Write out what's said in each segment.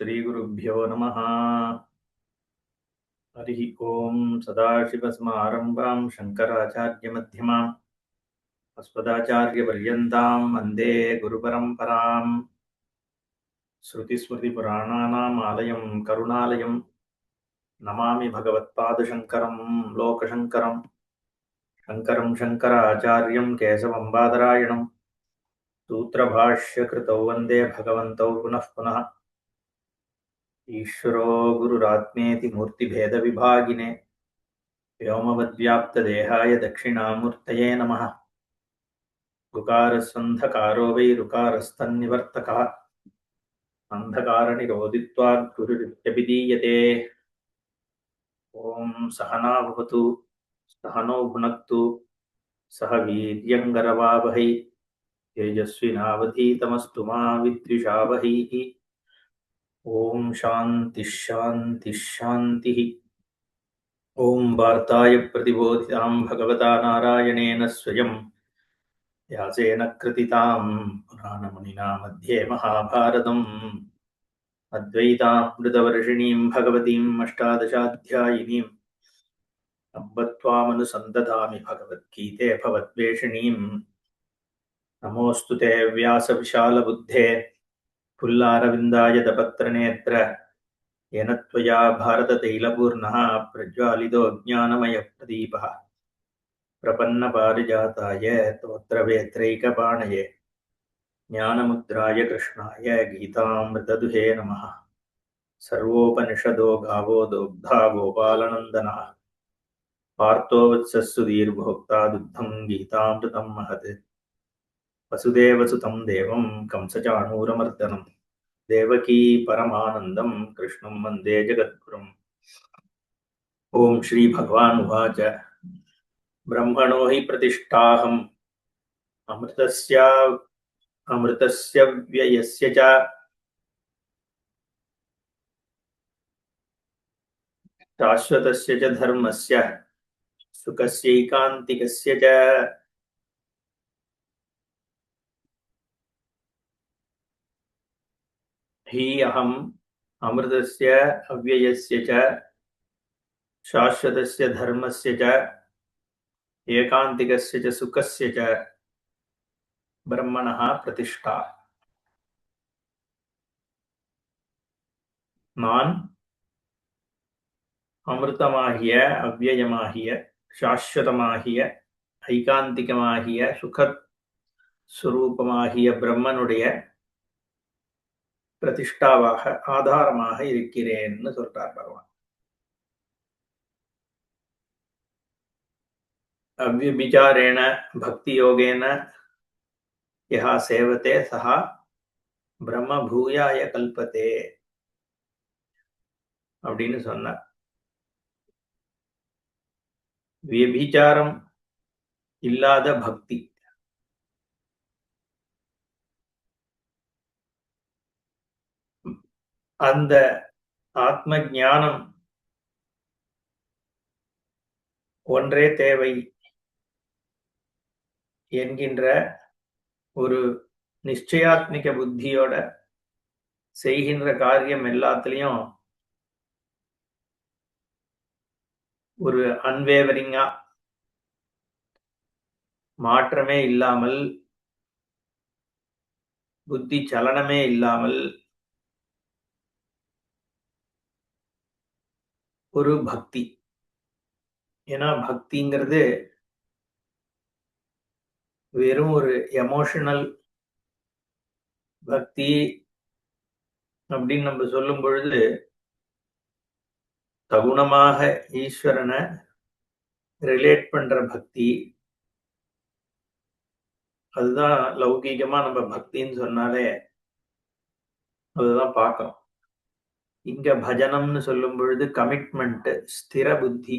श्रीगुरुभ्यो नमः। हरिः ओम्। सदाशिवसमारम्भां शङ्कराचार्यमध्यमाम् अस्मदाचार्यपर्यन्तां वन्दे गुरुपरम्पराम्। श्रुतिस्मृतिपुराणानाम् आलयं करुणालयं नमामि भगवत्पादशङ्करं लोकशङ्करं। शङ्करं शङ्कराचार्यं केशवं बादरायणं सूत्रभाष्यकृतौ वन्दे भगवन्तौ पुनः पुनः। ईश्वरो गुरुरात्मेति मूर्तिभेदविभागिने व्योमवद्व्याप्तदेहाय दक्षिणामूर्तये नमः। गुकारस्वन्धकारो वै ऋकारस्तन्निवर्तकः अन्धकारनिरोधित्वात् गुरुरित्यभिधीयते। ॐ सहना भवतु सहनौ भुनक्तु सह वीर्यङ्करवावहै तेजस्विनावधीतमस्तु मा विद्विषावहैः। ॐ शान्तिः शान्तिः शान्तिः। ॐ वार्ताय प्रतिबोधितां भगवता नारायणेन स्वयं व्यासेन कृतितां पुराणमुनिना मध्ये महाभारतम् अद्वैतामृतवर्षिणीं भगवतीम् अष्टादशाध्यायिनीम् अम्ब त्वामनुसन्दधामि भगवद्गीते भवद्वेषिणीम्। नमोऽस्तु ते व्यासविशालबुद्धे पुल्लारविन्दाय दपत्रनेत्र येन त्वया भारततैलपूर्णः प्रज्वालितो ज्ञानमयप्रदीपः प्रपन्नपारिजाताय तोत्रवेत्रैकपाणये ज्ञानमुद्राय कृष्णाय गीतामृतदुहे नमः। सर्वोपनिषदो गावो दोग्धा गोपालनन्दनः पार्थो वत्सः सुधीर्भोक्ता दुग्धं गीतामृतं महत्। वसुदेवसुतं देवं कंसचाणूरमर्दनं देवकी परमानन्दं कृष्णं वन्दे जगद्गुरुम्। ॐ श्रीभगवानुवाच ब्रह्मणो हि प्रतिष्ठाहम् अमृतस्य व्ययस्य च शाश्वतस्य च धर्मस्य सुखस्यैकान्तिकस्य च। हि अहम् अमृतस्य अव्ययस्य च शाश्वतस्य धर्मस्य च एकान्तिकस्य च सुखस्य च ब्रह्मणः प्रतिष्ठा। நான் அமிர்தமாகிய அவ்யயமாகிய சாஸ்வதமாகிய ஐகாந்திகமாகிய சுகத் சுரூபமாகிய பிரம்மனுடைய பிரதிஷ்டாவாக ஆதாரமாக இருக்கிறேன்னு சொல்றார் பகவான். அவ்யபிச்சாரேண பக்தி யோகேன யஹா சேவதே சஹா பிரம்ம பூயாய கல்பதே அப்படின்னு சொன்னார். வியபிச்சாரம் இல்லாத பக்தி, அந்த ஆத்ம ஞானம் ஒன்றே தேவை என்கின்ற ஒரு நிச்சயாத்மிக புத்தியோட செய்கின்ற காரியம் எல்லாத்துலயும் ஒரு அன்வேவரிங்கா மாற்றமே இல்லாமல், புத்தி சலனமே இல்லாமல் ஒரு பக்தி. ஏன்னா பக்திங்கிறது வெறும் ஒரு எமோஷனல் பக்தி அப்படின்னு நம்ம சொல்லும் பொழுது தகுணமாக ஈஸ்வரனை ரிலேட் பண்ற பக்தி, அதுதான் லௌகீகமா நம்ம பக்தின்னு சொன்னாலே அதுதான் பார்க்கணும். இங்க பஜனம்னு சொல்லும் பொழுது கமிட்மெண்ட், ஸ்திர புத்தி,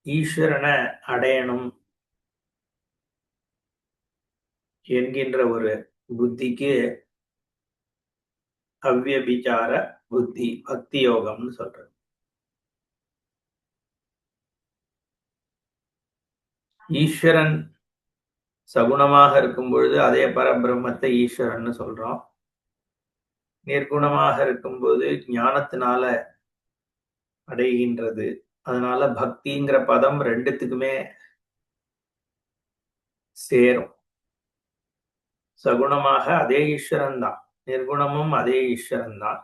ஈஸ்வரனை அடையணும் என்கின்ற ஒரு புத்திக்கு அவ்யபிச்சார புத்தி, பக்தி யோகம்னு சொல்றது. ஈஸ்வரன் சகுணமாக இருக்கும் பொழுது அதே பரபிரம்மத்தை ஈஸ்வரன் சொல்றோம். நிர்குணமாக இருக்கும்போது ஞானத்தினால அடைகின்றது. அதனால பக்திங்கிற பதம் ரெண்டுத்துக்குமே சேரும். சகுணமாக அதே ஈஸ்வரன் தான், நிர்குணமும் அதே ஈஸ்வரன் தான்.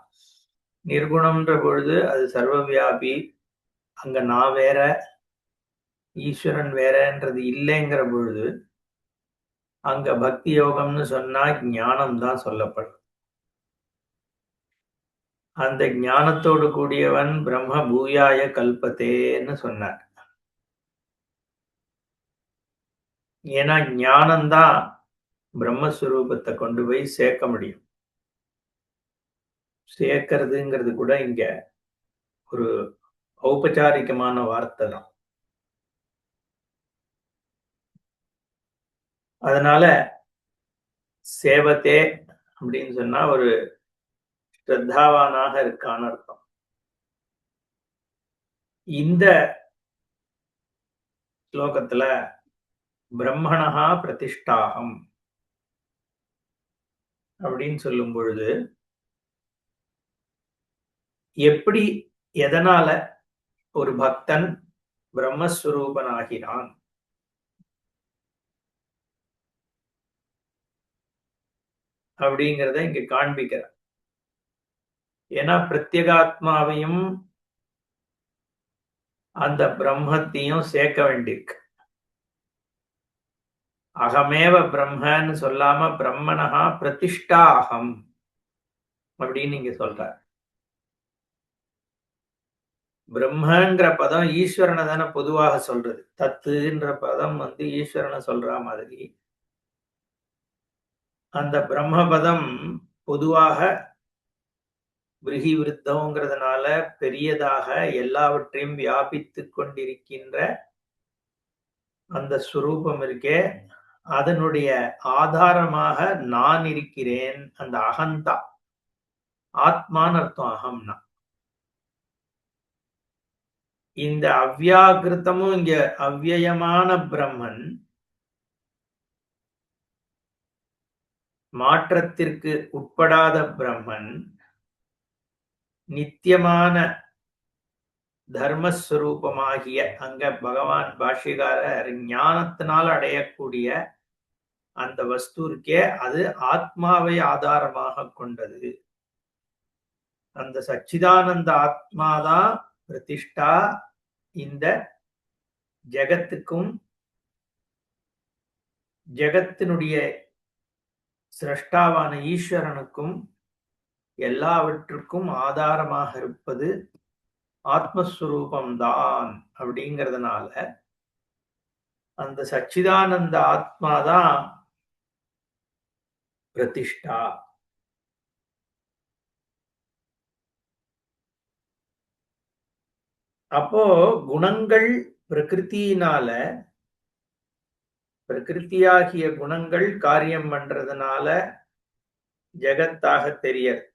நிர்குணம்ன்ற பொழுது அது சர்வவியாபி, அங்க நான் வேற ஈஸ்வரன் வேறன்றது இல்லைங்கிற பொழுது அங்க பக்தி யோகம்னு சொன்னா ஞானம் தான் சொல்லப்படும். அந்த ஞானத்தோடு கூடியவன் பிரம்ம பூயாய கல்பத்தேன்னு சொன்னார். ஏன்னா ஞானம்தான் பிரம்மஸ்வரூபத்தை கொண்டு போய் சேர்க்க முடியும். சேர்க்கிறதுங்கிறது கூட இங்க ஒரு ஔபச்சாரிகமான வார்த்தை தான். அதனால சேவத்தே அப்படின்னு சொன்னா ஒரு ஸ்ரத்தாவானாக இருக்கான்னு அர்த்தம். இந்த ஸ்லோகத்துல பிரம்மணஹா பிரதிஷ்டாகம் அப்படின்னு சொல்லும் பொழுது எப்படி, எதனால ஒரு பக்தன் பிரம்மஸ்வரூபன் ஆகிறான் அப்படிங்கிறத இங்க காண்பிக்கிறார். ஏன்னா பிரத்யேகாத்மாவையும் அந்த பிரம்மத்தையும் சேர்க்க வேண்டியிருக்கு. அகமேவ பிரம்மன்னு சொல்லாம பிரம்மணஹா பிரதிஷ்டா அகம் அப்படின்னு இங்க சொல்றார். பிரம்மங்கிற பதம் ஈஸ்வரனை தானே பொதுவாக சொல்றது. தத்துன்ற பதம் ஈஸ்வரனை சொல்ற மாதிரி அந்த பிரம்ம பதம் பொதுவாக விருகி விருத்தம்ங்கிறதுனால பெரியதாக எல்லாவற்றையும் வியாபித்துக் கொண்டிருக்கின்ற அந்த ஸ்வரூபம் இருக்கே, அதனுடைய ஆதாரமாக நான் இருக்கிறேன். அந்த அகந்தா, ஆத்மான்னு அர்த்தம் அகம்னா. இந்த அவ்யாகிருத்தமும் இங்க அவ்யயமான பிரம்மன், மாற்றத்திற்கு உட்படாத பிரம்மன், நித்தியமான தர்மஸ்வரூபமாகிய, அங்க பகவான் பாஷ்யக்காரர் ஞானத்தினால் அடையக்கூடிய அந்த வஸ்து இருக்கே, அது ஆத்மாவை ஆதாரமாக கொண்டது. அந்த சச்சிதானந்த ஆத்மாதான் பிரதிஷ்டா இந்த ஜெகத்துக்கும் ஜெகத்தினுடைய சிரஷ்டாவான ஈஸ்வரனுக்கும் எல்லாவற்றுக்கும் ஆதாரமாக இருப்பது ஆத்மஸ்வரூபம்தான். அப்படிங்கிறதுனால அந்த சச்சிதானந்த ஆத்மாதான் பிரதிஷ்டா. அப்போ குணங்கள் பிரகிருத்தினால, பிரகிருத்தியாகிய குணங்கள் காரியம் பண்றதுனால ஜெகத்தாக தெரியறது.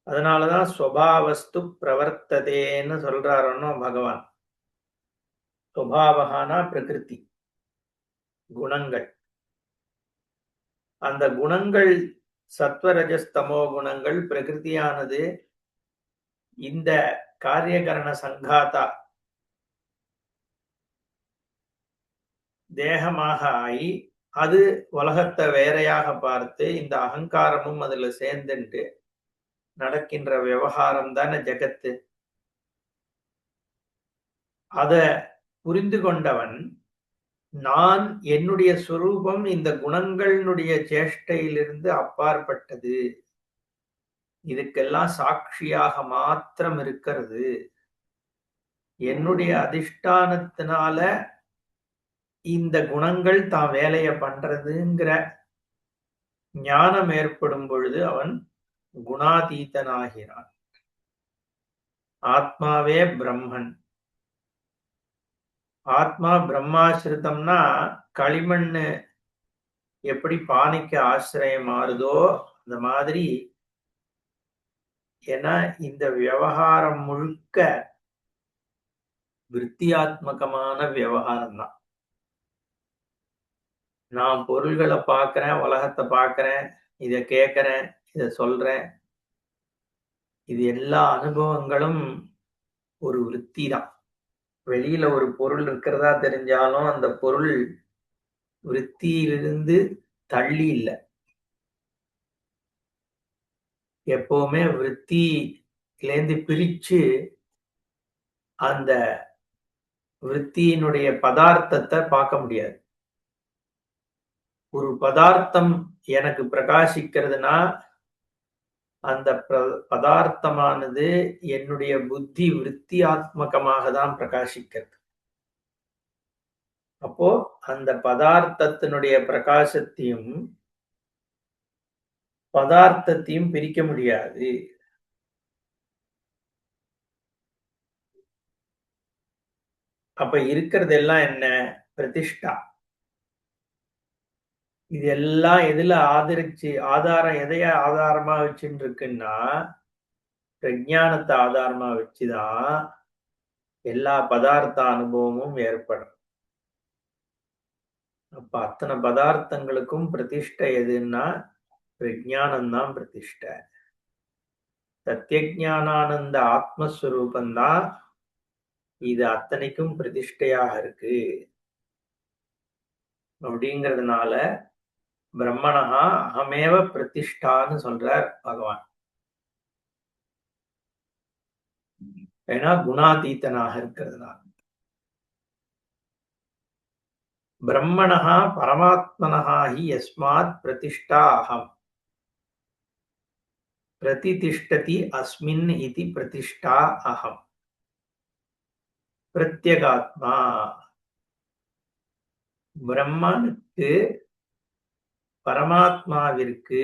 அதனாலதான் ஸ்வபாவஸ்து பிரவர்த்ததேன்னு சொல்றாருன்னு பகவான். ஸ்வபாவகானா பிரகிருதி, குணங்கள். அந்த குணங்கள் சத்வரஜஸ்தமோ குணங்கள், பிரகிருதியானது இந்த காரியகரண சங்காதா தேகமாக ஆகி அது உலகத்தை வேறையாக பார்த்து இந்த அகங்காரமும் அதுல சேர்ந்துட்டு நடக்கின்ற விவகாரம் தானே ஜெகத்து. அத புரிந்து கொண்டவன், நான் என்னுடைய சொரூபம் இந்த குணங்களினுடைய சேஷ்டையிலிருந்து அப்பாற்பட்டது, இதுக்கெல்லாம் சாட்சியாக மாத்திரம் இருக்கிறது, என்னுடைய அதிஷ்டானத்தினால இந்த குணங்கள் தான் வேலையை பண்றதுங்கிற ஞானம் ஏற்படும் பொழுது அவன் குணாதீதனாகிறான். ஆத்மாவே பிரம்மன். ஆத்மா பிரம்மாசிரிதம்னா களிமண்ணு எப்படி பானைக்கு ஆசிரியம் மாறுதோ அந்த மாதிரி. ஏன்னா இந்த விவகாரம் முழுக்க விருத்தியாத்மகமான விவகாரம் தான். நான் பொருள்களை பார்க்கிறேன், உலகத்தை பார்க்கிறேன், இதை கேட்கிறேன், இதை சொல்றேன். இது எல்லா அனுபவங்களும் ஒரு விருத்தி தான். வெளியில ஒரு பொருள் இருக்கிறதா தெரிஞ்சாலும் அந்த பொருள் விருத்தியிலிருந்து தள்ளி இல்லை. எப்பவுமே விருத்தியிலேருந்து பிரிச்சு அந்த விருத்தியினுடைய பதார்த்தத்தை பார்க்க முடியாது. ஒரு பதார்த்தம் எனக்கு பிரகாசிக்கிறதுனா அந்த பதார்த்தமானது என்னுடைய புத்தி விருத்தியாத்மகமாக தான் பிரகாசிக்கிறது. அப்போ அந்த பதார்த்தத்தினுடைய பிரகாசத்தையும் பதார்த்தத்தையும் பிரிக்க முடியாது. அப்ப இருக்கிறது எல்லாம் என்ன? பிரதிஷ்டா. இது எல்லாம் எதுல ஆதாரம் எதைய ஆதாரமா வச்சுட்டு இருக்குன்னா பிரஜானத்தை ஆதாரமா வச்சுதான் எல்லா பதார்த்த அனுபவமும் ஏற்படும். அப்ப அத்தனை பதார்த்தங்களுக்கும் பிரதிஷ்டை எதுன்னா பிரஜானம்தான் பிரதிஷ்டை. சத்தியஜானானந்த ஆத்மஸ்வரூபந்தான் இது அத்தனைக்கும் பிரதிஷ்டையாக இருக்கு. அப்படிங்கிறதுனால பிரம்மணஹா அகமேவ பிரதிஷ்டான்னு சொல்றார் பகவான். ஏன்னா குணாதீத்தனாக இருக்கிறதுனால. பிரம்மணஹா பரமாத்மனஹா ஹி யஸ்மாத் பிரதிஷ்டா அகம் பிரதிதிஷ்டதி அஸ்மின் இதி பிரதிஷ்டா அகம். பிரத்யகாத்மா. பிரம்மனுக்கு பரமாத்மாவிற்கு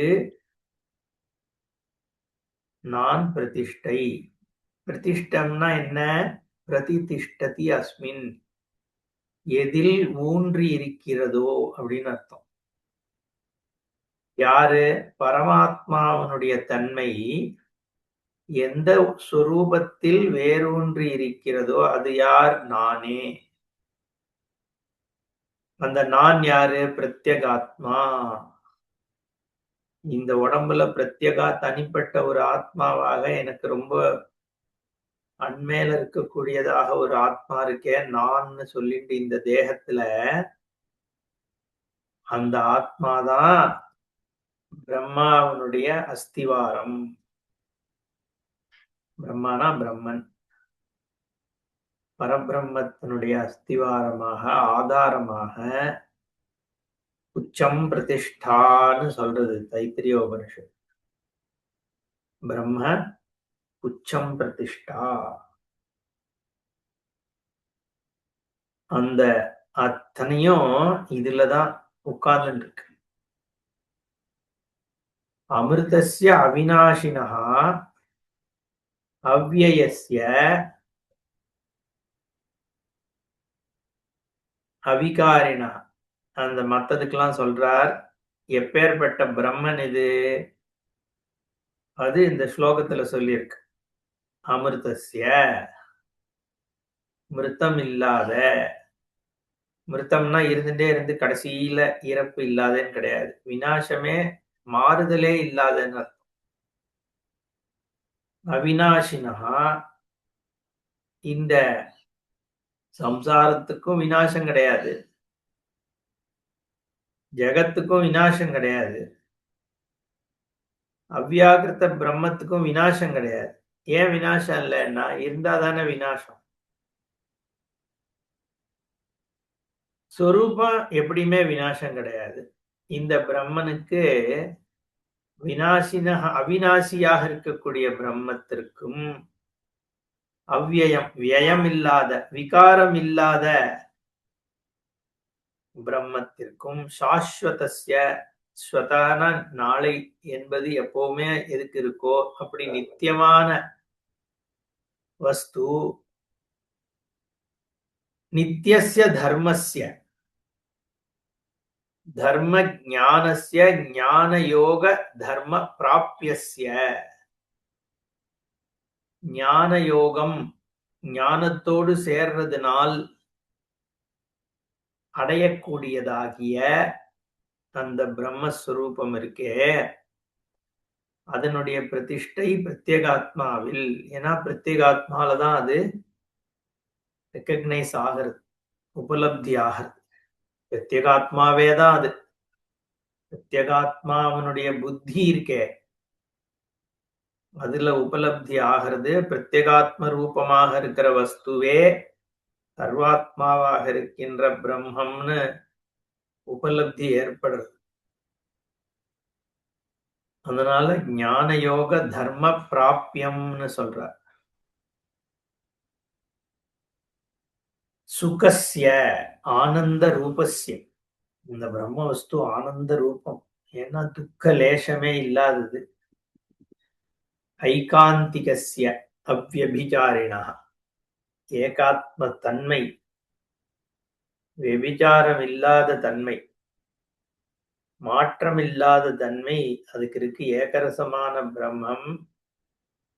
நான் பிரதிஷ்டை. பிரதிஷ்டம்னா என்ன? பிரதிதிஷ்டதி அஸ்மின், எதில் ஊன்றி இருக்கிறதோ அப்படின்னு அர்த்தம். யாரு? பரமாத்மாவனுடைய தன்மை எந்த சொரூபத்தில் வேரூன்றி இருக்கிறதோ அது யார்? நானே. அந்த நான் யாரு? பிரத்யகாத்மா. இந்த உடம்புல பிரத்யகா தனிப்பட்ட ஒரு ஆத்மாவாக எனக்கு ரொம்ப அண்மையில இருக்கக்கூடியதாக ஒரு ஆத்மா இருக்கேன் நான் சொல்லிட்டு இந்த தேகத்துல அந்த ஆத்மாதான் பிரம்மாவனுடைய அஸ்திவாரம். பிரம்மானா பிரம்மன். பரபிரம்மத்தினுடைய அஸ்திவாரமாக ஆதாரமாக உச்சம் பிரதிஷ்டான்னு சொல்றது தைத்திரிய உபனிஷத். பிரம்ம உச்சம் பிரதிஷ்டா. அந்த அத்தனையும் இதுலதான் உட்கார்ந்து இருக்கு. அமிர்தஸ்ய அவிநாசினஹா அவ்யயஸ்ய அவிகாரினா. அந்த மத்ததுக்கெல்லாம் சொல்றார். எப்பேற்பட்ட பிரம்மன் இது? அது இந்த ஸ்லோகத்துல சொல்லியிருக்கு. அமிர்தஸ்ய, மிருத்தம் இல்லாத. மிருத்தம்னா இருந்துட்டே இருந்து கடைசியில இறப்பு இல்லாதன்னு கிடையாது. விநாசமே மாறுதலே இல்லாதன்னு அர்த்தம். அவிநாசினஹா, இந்த சம்சாரத்துக்கும் விநாசம் கிடையாது, ஜெகத்துக்கும் விநாசம் கிடையாது, அவ்வியாகிருத்த பிரம்மத்துக்கும் விநாசம் கிடையாது. ஏன் விநாசம் இல்லைன்னா இருந்தாதானே விநாசம். சொரூபம் எப்படியுமே விநாசம் கிடையாது. இந்த பிரம்மனுக்கு அவிநாசியாக இருக்கக்கூடிய பிரம்மத்திற்கும் அவ்வியம் வியம் இல்லாத விகாரம் இல்லாத பிரம்மத்திற்கும் சாஸ்வதஸ்ய, ஸ்வதான நாளை என்பது எப்பவுமே எதுக்கு இருக்கோ அப்படி நித்தியமான வஸ்து, நித்தியஸ்ய தர்மஸ்ய, தர்ம ஞானஸ்ய ஞான யோக தர்ம பிராப்யஸ்ய. ஞான யோகம் ஞானத்தோடு சேர்றதுனால் அடையக்கூடியதாகிய அந்த பிரம்மஸ்வரூபம் இருக்கே, அதனுடைய பிரதிஷ்டை பிரத்யேகாத்மாவில். ஏன்னா பிரத்யேகாத்மால தான் அது ரெக்கக்னைஸ் ஆகிறது, உபலப்தி ஆகிறது. பிரத்யேகாத்மாவே தான் அது. பிரத்யேகாத்மாவனுடைய புத்தி இருக்கே, அதுல உபலப்தி ஆகிறது. பிரத்யேகாத்ம ரூபமாக இருக்கிற வஸ்துவே சர்வாத்மாவாக இருக்கின்ற பிரம்மம்னு உபலப்தி ஏற்படுறது. அதனால ஞான யோக தர்ம பிராபியம்னு சொல்றார். சுகஸ்ய ஆனந்த ரூபஸ்ய, இந்த பிரம்ம வஸ்து ஆனந்த ரூபம். ஏன்னா துக்க லேசமே இல்லாதது. ஐகாந்திகஸ்ய அவ்யபிசாரிணா, ஏகாத்ம தன்மை, வெபிச்சாரம் இல்லாத தன்மை, மாற்றமில்லாத தன்மை அதுக்கு இருக்கு. ஏகரசமான பிரம்மம்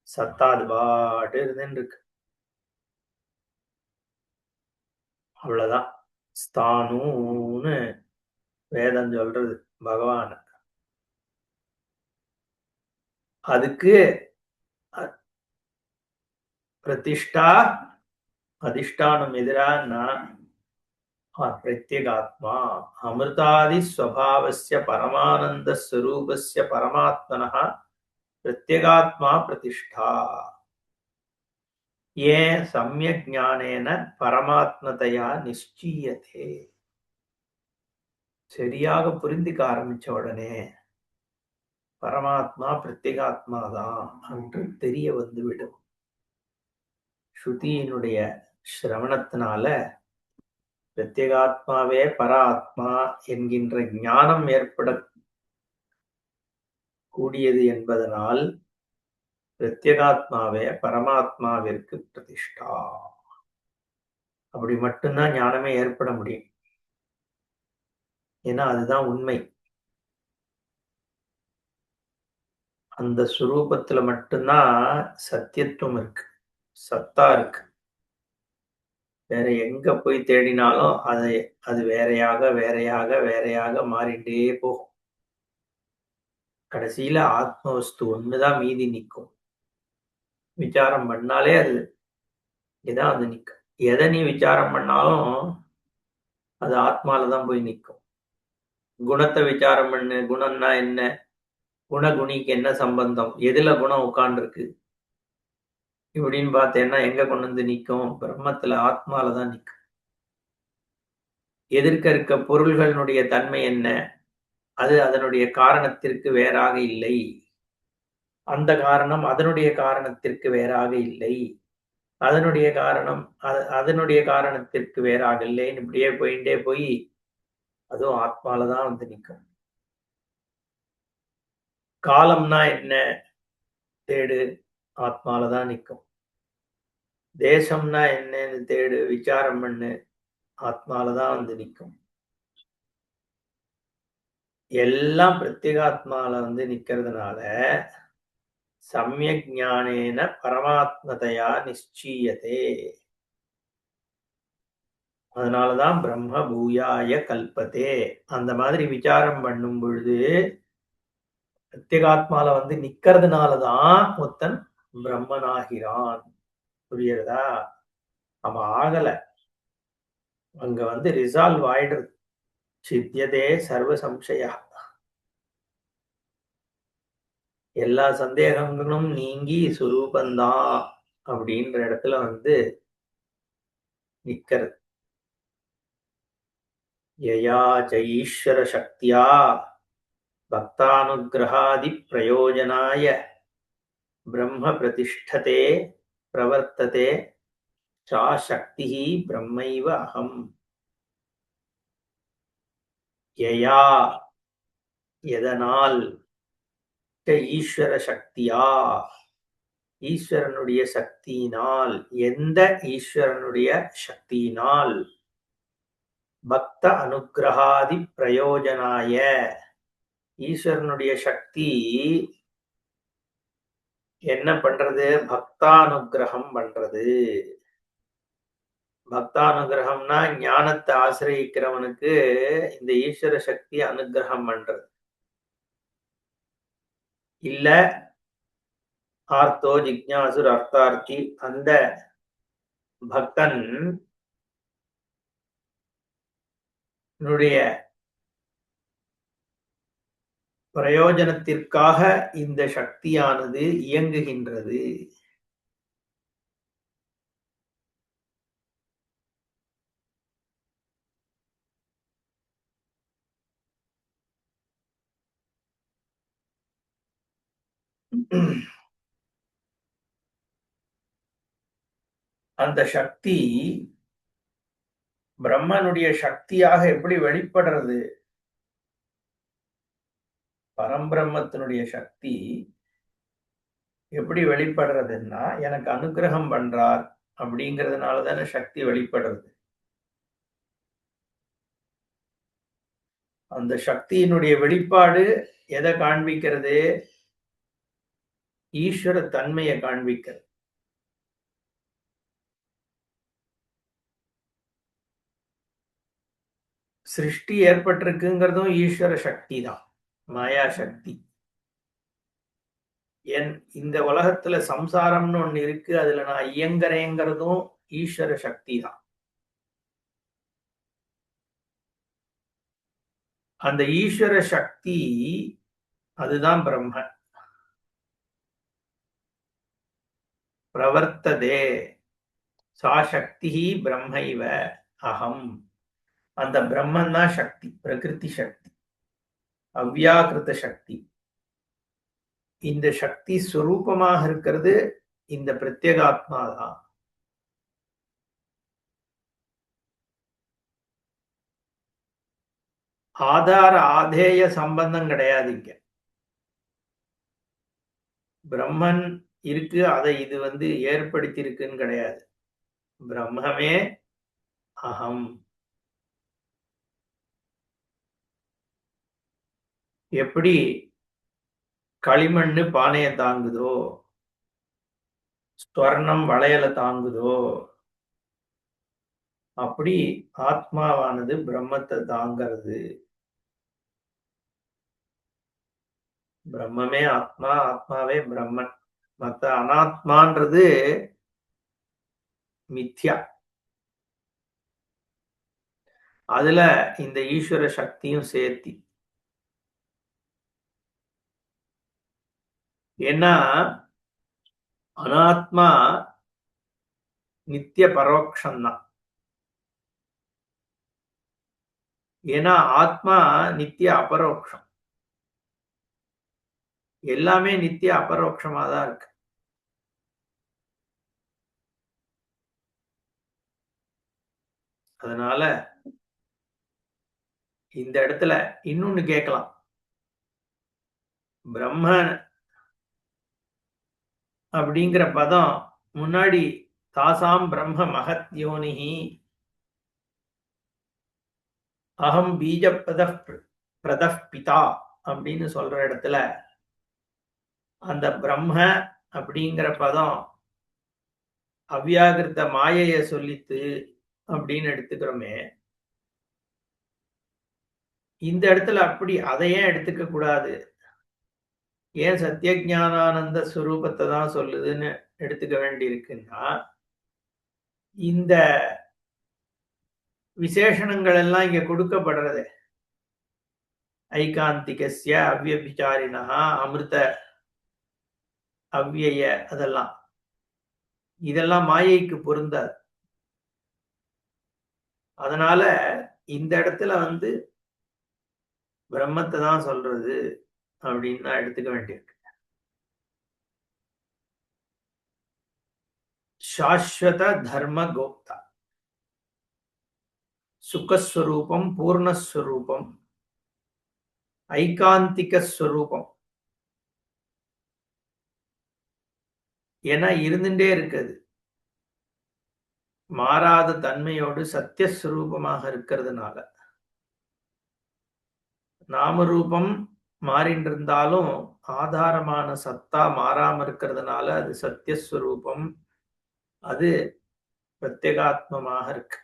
சத்தாது பாட்டு இருந்துன்னு இருக்கு. அவ்வளவுதான். ஸ்தானூன்னு வேதம் சொல்றது பகவான். அதுக்கு பிரதிஷ்டா அதிஷ்டானம் எதிரானா பிரத்யேகாத்மா அமிர்தாதி ஸ்வபாவஸ்ய பரமானந்த ஸ்வரூபஸ்ய பரமாத்மனः பிரத்யேகாத்மா பிரதிஷ்டா. ஏன் சம்யக் ஞானேன பரமாத்மதையா நிச்சயத்தே. சரியாக புரிந்துக்க ஆரம்பிச்ச உடனே பரமாத்மா பிரத்யேகாத்மா தான் என்று தெரிய வந்துவிடும். ஸ்ருதியினுடைய சிரவணத்தினால பிரத்யேகாத்மாவே பராத்மா என்கின்ற ஞானம் ஏற்படக்கூடியது என்பதனால் பிரத்யேகாத்மாவே பரமாத்மாவிற்கு பிரதிஷ்டா. அப்படி மட்டும்தான் ஞானமே ஏற்பட முடியும். ஏன்னா அதுதான் உண்மை. அந்த சுரூபத்துல மட்டும்தான் சத்தியத்துவம் இருக்கு, சத்தா இருக்கு. வேற எங்க போய் தேடினாலும் அது வேறையாக வேறையாக வேறையாக மாறிட்டே போகும். கடைசியில ஆத்ம வஸ்து ஒண்ணுதான் மீதி நிற்கும். விசாரம் பண்ணாலே அது இதான் அது நிற்கும். எதை நீ விசாரம் பண்ணாலும் அது ஆத்மாலதான் போய் நிற்கும். குணத்தை விசாரம் பண்ணு, குணம்னா என்ன, குணகுணிக்கு என்ன சம்பந்தம், எதுல குணம் உட்கார்ந்துருக்கு இப்படின்னு பார்த்தேன்னா எங்க கொண்டு வந்து நிற்கும்? பிரம்மத்துல, ஆத்மாலதான் நிற்கும். எதிர்க்க இருக்க பொருள்களுடைய தன்மை என்ன, அது அதனுடைய காரணத்திற்கு வேறாக இல்லை. அந்த காரணம் அதனுடைய காரணத்திற்கு வேறாக இல்லை. அதனுடைய காரணம் அதனுடைய காரணத்திற்கு வேறாக இல்லைன்னு இப்படியே போயிட்டே போய் அதுவும் ஆத்மாலதான் வந்து நிற்கும். காலம்னா என்ன தேடு, ஆத்மாலதான் நிற்கும். தேசம்னா என்னன்னு தேடு, விசாரம் பண்ணு, ஆத்மாலதான் வந்து நிற்கும். எல்லாம் பிரத்யேகாத்மால வந்து நிக்கிறதுனால சம்யக் ஞானேன பரமாத்மதையா நிச்சயத்தே. அதனாலதான் பிரம்ம பூயாய கல்பத்தே. அந்த மாதிரி விசாரம் பண்ணும் பொழுது பிரத்யேகாத்மால வந்து நிக்கிறதுனாலதான் ஒருத்தன் பிரம்மனாகிறான். புரியுறதா? அவன் ஆகல, அங்க வந்து ரிசால்வ் ஆயிடுறது. சித்தியதே சர்வ சம்சயா, எல்லா சந்தேகங்களும் நீங்கி சுரூபந்தான் அப்படின்ற இடத்துல வந்து நிக்கிறது. யயா ச ஈஸ்வர சக்தியா பக்தானுகிரகாதி பிரயோஜனாய பிரம்ம பிரதிஷ்டதே பிரவர்த்ததே சா சக்தி பிரம்மைவ அகம். யயா எதனால், ஈஸ்வர சக்தியா ஈஸ்வரனுடைய சக்தியினால், எந்த ஈஸ்வரனுடைய சக்தியினால், பக்த அனுகிரகாதி பிரயோஜனாய ஈஸ்வரனுடைய சக்தி என்ன பண்றது? பக்தானுகிரகம் பண்றது. பக்தானுகிரகம்னா ஞானத்தை ஆசிரியிக்கிறவனுக்கு இந்த ஈஸ்வர சக்தி அனுகிரகம் பண்றது. இல்ல ஆர்த்தோ ஜிக்ஞாசுர் அர்த்தார்த்தி அந்த பக்தன் பிரயோஜனத்திற்காக இந்த சக்தியானது இயங்குகின்றது. அந்த சக்தி பிரம்மனுடைய சக்தியாக எப்படி வெளிப்படுறது? பரம்பிரம்மத்தினுடைய சக்தி எப்படி வெளிப்படுறதுன்னா, எனக்கு அனுகிரகம் பண்றார் அப்படிங்கிறதுனால தானே சக்தி வெளிப்படுறது. அந்த சக்தியினுடைய வெளிப்பாடு எதை காண்பிக்கிறது? ஈஸ்வர தன்மையை காண்பிக்கிறது. சிருஷ்டி ஏற்பட்டிருக்குங்கிறதும் ஈஸ்வர சக்தி தான், மாயா சக்தி. இந்த உலகத்துல சம்சாரம்னு ஒண்ணு இருக்கு, அதுல நான் இயங்குறேங்கிறதும் ஈஸ்வர சக்தி தான். அந்த ஈஸ்வர சக்தி அதுதான் பிரம்ம. பிரவர்த்ததே சா சக்தி பிரம்மைவ அகம். அந்த பிரம்மன் தான் சக்தி, பிரகிருதி சக்தி, அவ்யாகிருத சக்தி. இந்த சக்தி ஸ்வரூபமாக இருக்கிறது இந்த பிரத்யேகாத்மா தான். ஆதார ஆதேய சம்பந்தம் கிடையாது இங்க. பிரம்மன் இருக்கு, அதை இது ஏற்படுத்தி இருக்குன்னு கிடையாது. பிரம்மமே அகம். எப்படி களிமண்ணு பானையை தாங்குதோ, ஸ்வர்ணம் வளையலை தாங்குதோ, அப்படி ஆத்மாவானது பிரம்மத்தை தாங்கிறது. பிரம்மமே ஆத்மா, ஆத்மாவே பிரம்மன். மத்த அனாத்மான்றது மித்யா. அதுல இந்த ஈஸ்வர சக்தியும் சேர்த்தி. ஏன்னா அனாத்மா நித்திய பரோட்சம்தான். ஏன்னா ஆத்மா நித்திய அபரோக்ஷம். எல்லாமே நித்திய அபரோக்ஷமா தான் இருக்கு. அதனால இந்த இடத்துல இன்னொன்னு கேட்கலாம். பிரம்மன் அப்படிங்கிற பதம் முன்னாடி தாசாம் பிரம்ம மகத் யோனிஹி அகம் பீஜ பிரதப் பிதா அப்படின்னு சொல்ற இடத்துல அந்த பிரம்ம அப்படிங்கிற பதம் அவ்யாகிருத்த மாயைய சொல்லித்து அப்படின்னு எடுத்துக்கிறோமே, இந்த இடத்துல அப்படி அதையே எடுத்துக்க கூடாது. ஏன் சத்தியஞானானந்த ஸ்வரூபத்தை தான் சொல்லுதுன்னு எடுத்துக்க வேண்டி இருக்குன்னா, இந்த விசேஷணங்கள் எல்லாம் இங்க கொடுக்கப்படுறது ஐகாந்திகஸ்ய அவ்யபிச்சாரினா அமிர்த அவ்யய, இதெல்லாம் மாயைக்கு பொருந்தாது. அதனால இந்த இடத்துல பிரம்மத்தை தான் சொல்றது அப்படின்னு தான் எடுத்துக்க வேண்டியிருக்கு. சாஸ்வத தர்ம கோப்தா, சுகஸ்வரூபம், பூர்ணஸ்வரூபம், ஐகாந்திக ஸ்வரூபம் என இருந்துட்டே இருக்குது. மாறாத தன்மையோடு சத்தியஸ்வரூபமாக இருக்கிறதுனால நாமரூபம் மாறிட்டு இருந்தாலும் ஆதாரமான சத்தா மாறாம இருக்கிறதுனால அது சத்தியஸ்வரூபம். அது பிரத்யேகாத்மமாக இருக்கு.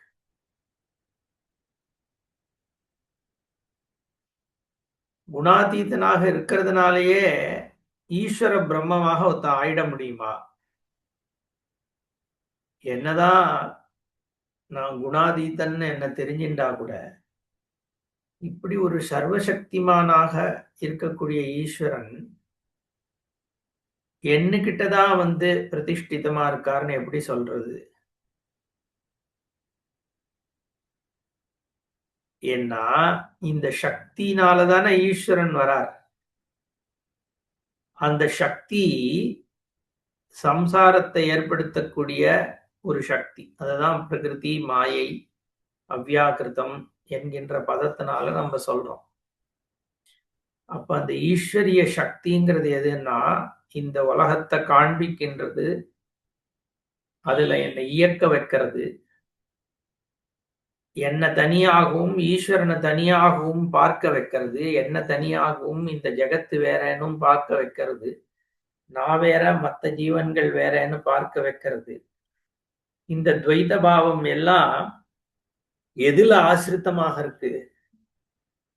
குணாதீதனாக இருக்கிறதுனாலேயே ஈஸ்வர பிரம்மமாக ஒருத்த ஆயிட முடியுமா? என்னதான் நான் குணாதீதன்னு என்ன தெரிஞ்சின்றா கூட இப்படி ஒரு சர்வசக்திமானாக இருக்கக்கூடிய ஈஸ்வரன் என்னகிட்டதான் பிரதிஷ்டிதமா இருக்காருன்னு எப்படி சொல்றது? ஏன்னா இந்த சக்தினாலதானே ஈஸ்வரன் வரார். அந்த சக்தி சம்சாரத்தை ஏற்படுத்தக்கூடிய ஒரு சக்தி. அதுதான் பிரகிருதி, மாயை, அவ்யாக்கிருதம் என்கின்ற பதத்தினால நம்ம சொல்றோம். அப்ப அந்த ஈஸ்வரிய சக்திங்கிறது எதுன்னா இந்த உலகத்தை காண்பிக்கின்றது, அதுல என்னை இயக்க வைக்கிறது, என்ன தனியாகவும் ஈஸ்வரனை தனியாகவும் பார்க்க வைக்கிறது, என்ன தனியாகவும் இந்த ஜெகத்து வேறனும் பார்க்க வைக்கிறது, நான் வேற மற்ற ஜீவன்கள் வேறன்னு பார்க்க வைக்கிறது. இந்த துவைத பாவம் எல்லாம் எதுல ஆசிரித்தமாக இருக்கு?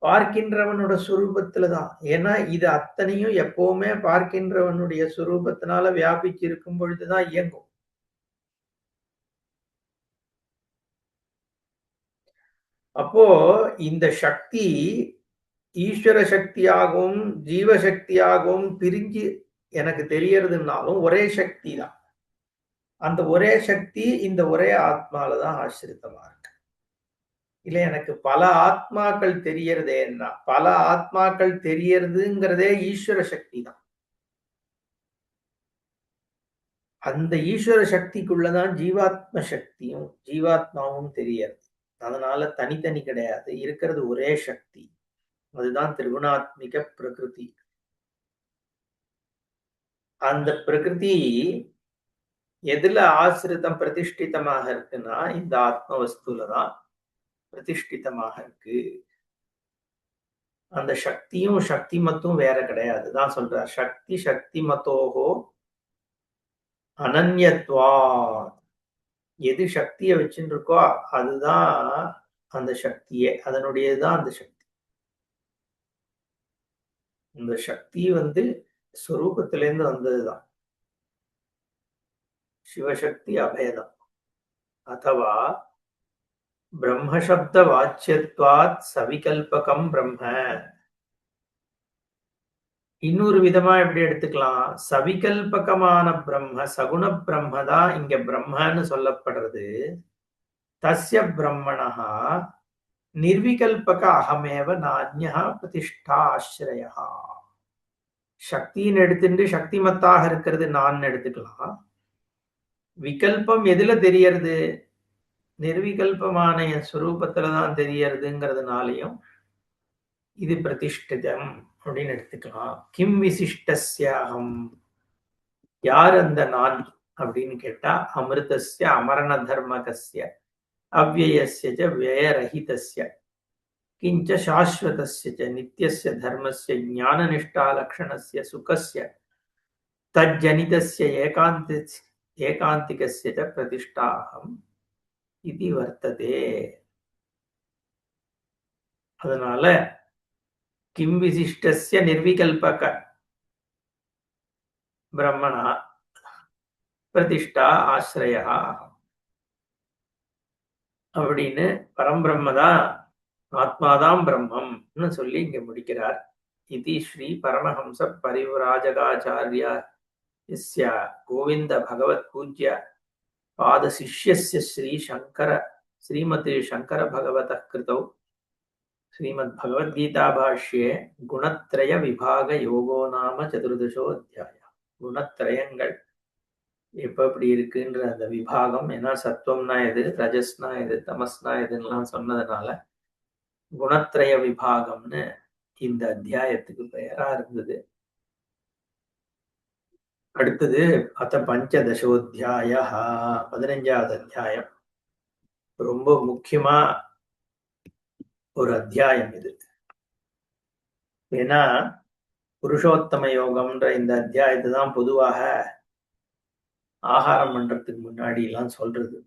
பார்க்கின்றவனோட சுரூபத்துலதான். ஏன்னா இது அத்தனையும் எப்பவுமே பார்க்கின்றவனுடைய சுரூபத்தினால வியாபிச்சு இருக்கும் பொழுதுதான் இயங்கும். அப்போ இந்த சக்தி ஈஸ்வர சக்தியாகவும் ஜீவசக்தியாகவும் பிரிஞ்சு எனக்கு தெரியறதுனாலும் ஒரே சக்தி தான். அந்த ஒரே சக்தி இந்த ஒரே ஆத்மாலதான் ஆசிரித்தமா இருக்கு. இல்ல எனக்கு பல ஆத்மாக்கள் தெரியறதேன்னா பல ஆத்மாக்கள் தெரியறதுங்கிறதே ஈஸ்வர சக்தி தான். அந்த ஈஸ்வர சக்திக்குள்ளதான் ஜீவாத்ம சக்தியும் ஜீவாத்மாவும் தெரியறது. அதனால தனித்தனி கிடையாது, இருக்கிறது ஒரே சக்தி. அதுதான் திரிகுணாத்மிக பிரகிருதி. அந்த பிரகிருதி எதுல ஆசிரிதம் பிரதிஷ்டிதமாக இருக்குன்னா இந்த ஆத்ம வஸ்துலதான் பிரதிஷ்டிதமாக இருக்கு. அந்த சக்தியும் சக்தி மத்தும் வேற கிடையாது. தான் சொல்றார், சக்தி சக்தி மத்தோகோ அனன்யத்வா. எது சக்தியை வச்சுட்டு இருக்கோ அதுதான் அந்த சக்தியே, அதனுடையதுதான் அந்த சக்தி. இந்த சக்தி ஸ்வரூபத்திலேருந்து வந்ததுதான். சிவசக்தி அபேதம். அதுவா பிரம்மசப்த வாச்சியத்வாத் சவிகல்பகம் பிரம்ம. இன்னொரு விதமா எப்படி எடுத்துக்கலாம்? சவிகல்பகமான பிரம்ம, சகுண பிரம்ம தான் இங்க பிரம்மன்னு சொல்லப்படுறது. தஸ்ய பிரம்மணஹா நிர்விகல்பக அகமேவ நான்யா பிரதிஷ்டா ஆசிரயா. சக்தின்னு எடுத்துட்டு சக்திமத்தாக இருக்கிறது நான் எடுத்துக்கலாம். விகல்பம் எதுல தெரியறது? நிர்விகல்பமான என் ஸ்வரூபத்துலதான் தெரியறதுங்கிறதுனாலையும் இது பிரதிஷ்டிதம் அப்படின்னு எடுத்துக்கலாம். கிம் விசிஷ்டஸ்யாகம், யார் அந்த நான் அப்படின்னு கேட்டா, அமிர்தஸ்ய அமரண தர்மகஸ்ய அவ்யயஸ்ய ச வியயரஹிதஸ்ய கிஞ்ச சாஸ்வதஸ்ய ச நித்யஸ்ய தர்மஸ்ய ஞானநிஷ்டா லக்ஷணஸ்ய சுகஸ்ய தஜ்ஜனிதஸ்ய ஏகாந்திகஸ்ய ச பிரதிஷ்டாகம் இது வர்த்ததே. அதனால கிம் விசிஷ்டஸ்ய நிர்விகல்பக பிரம்மணா பிரதிஷ்டா ஆசிரயா அப்படின்னு பரம்பிரம்மதான், ஆத்மாதான் பிரம்மம்னு சொல்லி இங்க முடிக்கிறார். இது ஸ்ரீ பரமஹம்ச பரிவ்ராஜகாச்சாரிய கோவிந்த பகவத் பூஜ்ய பாத சிஷ்யஸ்ய ஸ்ரீமதி சங்கர பகவத கிருதௌ ஸ்ரீமத் பகவத்கீதா பாஷ்யே குணத்ரய விபாக யோகோ நாம சதுர்தசோ அத்தியாய. குணத்ரயங்கள் எப்ப எப்படி இருக்குன்ற அந்த விபாகம், ஏன்னா சத்துவம்னா எது, ரஜஸ்னா எது, தமஸ்னா எதுலாம் சொன்னதுனால குணத்ரய விபாகம்னு இந்த அத்தியாயத்துக்கு பெயரா இருந்தது. அடுத்தது அத்த பஞ்சதசோத்தியாய, 15வது அத்தியாயம். ரொம்ப முக்கியமா ஒரு அத்தியாயம் இது. ஏன்னா புருஷோத்தம யோகம்ன்ற இந்த அத்தியாயத்தை தான் பொதுவாக ஆகாரம் பண்றதுக்கு முன்னாடி எல்லாம் சொல்றது.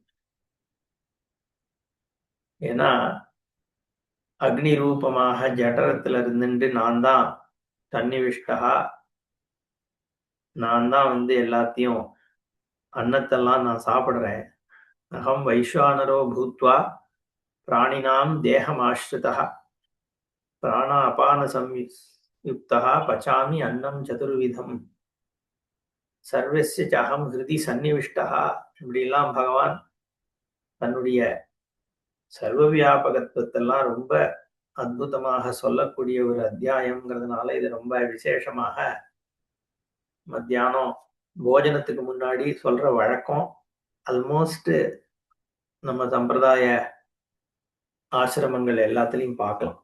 ஏன்னா அக்னி ரூபமாக ஜடரத்துல இருந்துட்டு நான் தான் தன்னிவிஷ்டா, நான் தான் எல்லாத்தையும் அன்னத்தெல்லாம் நான் சாப்பிடுறேன். அகம் வைஸ்வானரோ பூத்வா பிராணினாம் தேகமாஸ்ரிதः பிராண அபான சம்யுக்தः பச்சாமி அன்னம் சதுர்விதம் சர்வஸ்ய ச அகம் ஹிருதி சந்நிவிஷ்டः. இப்படிலாம் பகவான் தன்னுடைய சர்வ வியாபகத்துவத்தெல்லாம் ரொம்ப அற்புதமாக சொல்லக்கூடிய ஒரு அத்தியாயம்ங்கிறதுனால இது ரொம்ப விசேஷமாக மத்தியானம் போஜனத்துக்கு முன்னாடி சொல்ற வழக்கம் ஆல்மோஸ்ட் நம்ம சம்பிரதாய ஆசிரமங்கள் எல்லாத்துலயும் பார்க்கலாம்.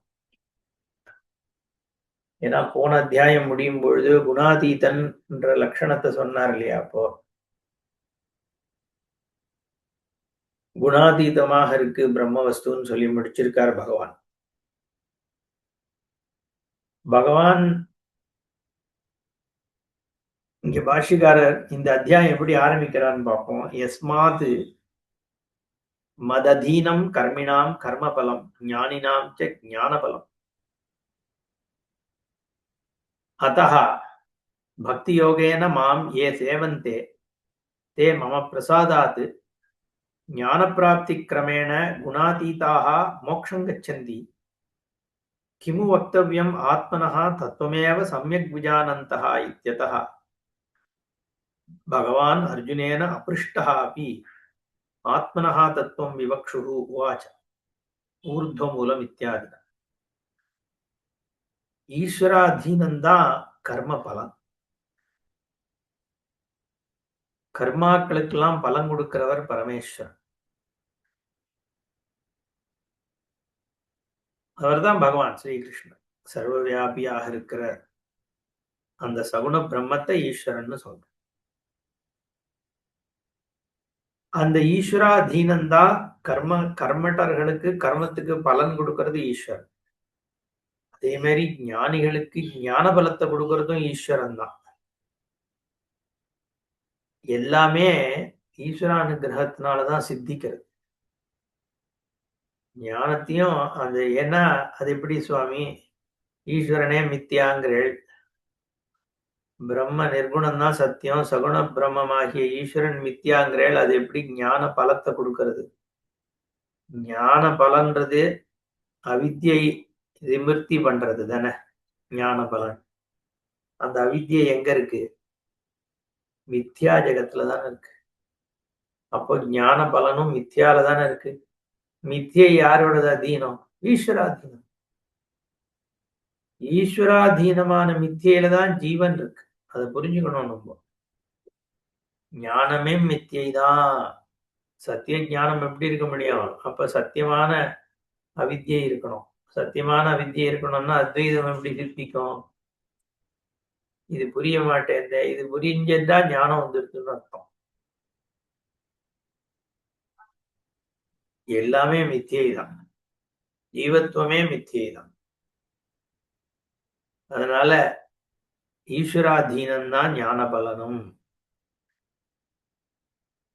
ஏன்னா போன அத்தியாயம் முடியும் பொழுது குணாதீதன் என்ற லட்சணத்தை சொன்னார் இல்லையா? அப்போ குணாதீதமாக இருக்கு பிரம்ம வஸ்துன்னு சொல்லி முடிச்சிருக்கார் பகவான். பகவான் இங்க பாஷ்யக்காரர் இந்த அத்தியாயம் எப்படி ஆரம்பிக்கிறான்னு பார்ப்போம். யஸ்மாத் மததீனம் கர்மிணாம் கர்மபலம் ஞானினாம் ச ஞானபலம் அத்தः பக்தி யோகேன மாம் ஏ சேவந்தே தே மம பிரசாதாத் ஞான பிராப்தி கிரமேண குணாதீதாக மோக்ஷம் கச்சந்தி கிமு வக்தவ்யம் ஆத்மனः தத்துவமேவ சம்யக் விஜானந்தः இத்யதः பகவான் அர்ஜுனேன அப்ருஷ்டः अपि ஆத்மனः தத்துவம் விவக்ஷுः உவாச்ச ஊர்த்வமூலம் இத்தியாதி. ஈஸ்வராதீனம்தான் கர்ம பலன். கர்மாக்களுக்கெல்லாம் பலன் கொடுக்கிறவர் பரமேஸ்வரன். அவர்தான் பகவான் ஸ்ரீகிருஷ்ணன். சர்வ வியாபியாக இருக்கிற அந்த சகுண பிரம்மத்தை ஈஸ்வரன் சொல்ற. அந்த ஈஸ்வராதீனம்தான் கர்மட்டர்களுக்கு கர்மத்துக்கு பலன் கொடுக்கிறது ஈஸ்வரன். அதே மாதிரி ஞானிகளுக்கு ஞான பலத்தை கொடுக்கறதும் ஈஸ்வரன் தான். எல்லாமே ஈஸ்வரானுகிரகத்தினாலதான் சித்திக்கிறது. ஞானத்தையும் அந்த ஏன்னா அது எப்படி சுவாமி ஈஸ்வரனே மித்தியாங்கிறேள், பிரம்ம நிர்குணம் தான் சத்தியம், சகுண பிரம்மமாகிய ஈஸ்வரன் மித்தியாங்கிறேள், அது எப்படி ஞான பலத்தை கொடுக்கிறது? ஞான பலன்றது அவித்யை நிவர்த்தி பண்றது தானே ஞான பலன். அந்த அவித்யை எங்க இருக்கு? மித்யா ஜெகத்துலதானே இருக்கு. அப்போ ஞான பலனும் மித்யால தானே இருக்கு. மித்யை யாரோட அதீனம்? ஈஸ்வராதீனம். ஈஸ்வராதீனமான மித்தியில தான் ஜீவன் இருக்கு. அதை புரிஞ்சுக்கணும். நம்ம ஞானமே மித்தியை தான். சத்திய ஞானம் எப்படி இருக்க முடியும்? அப்ப சத்தியமான அவித்யை இருக்கணும். சத்தியமான அவித்யை இருக்கணும்னா அத்வைதம் எப்படி சித்திக்கும்? இது புரிய மாட்டேன், இது புரிஞ்சா ஞானம் வந்துருக்குன்னு அர்த்தம். எல்லாமே மித்தியை தான். ஜீவத்துவமே மித்தியை தான். அதனால ஈஸ்வராதீனம் தான் ஞான பலனும்.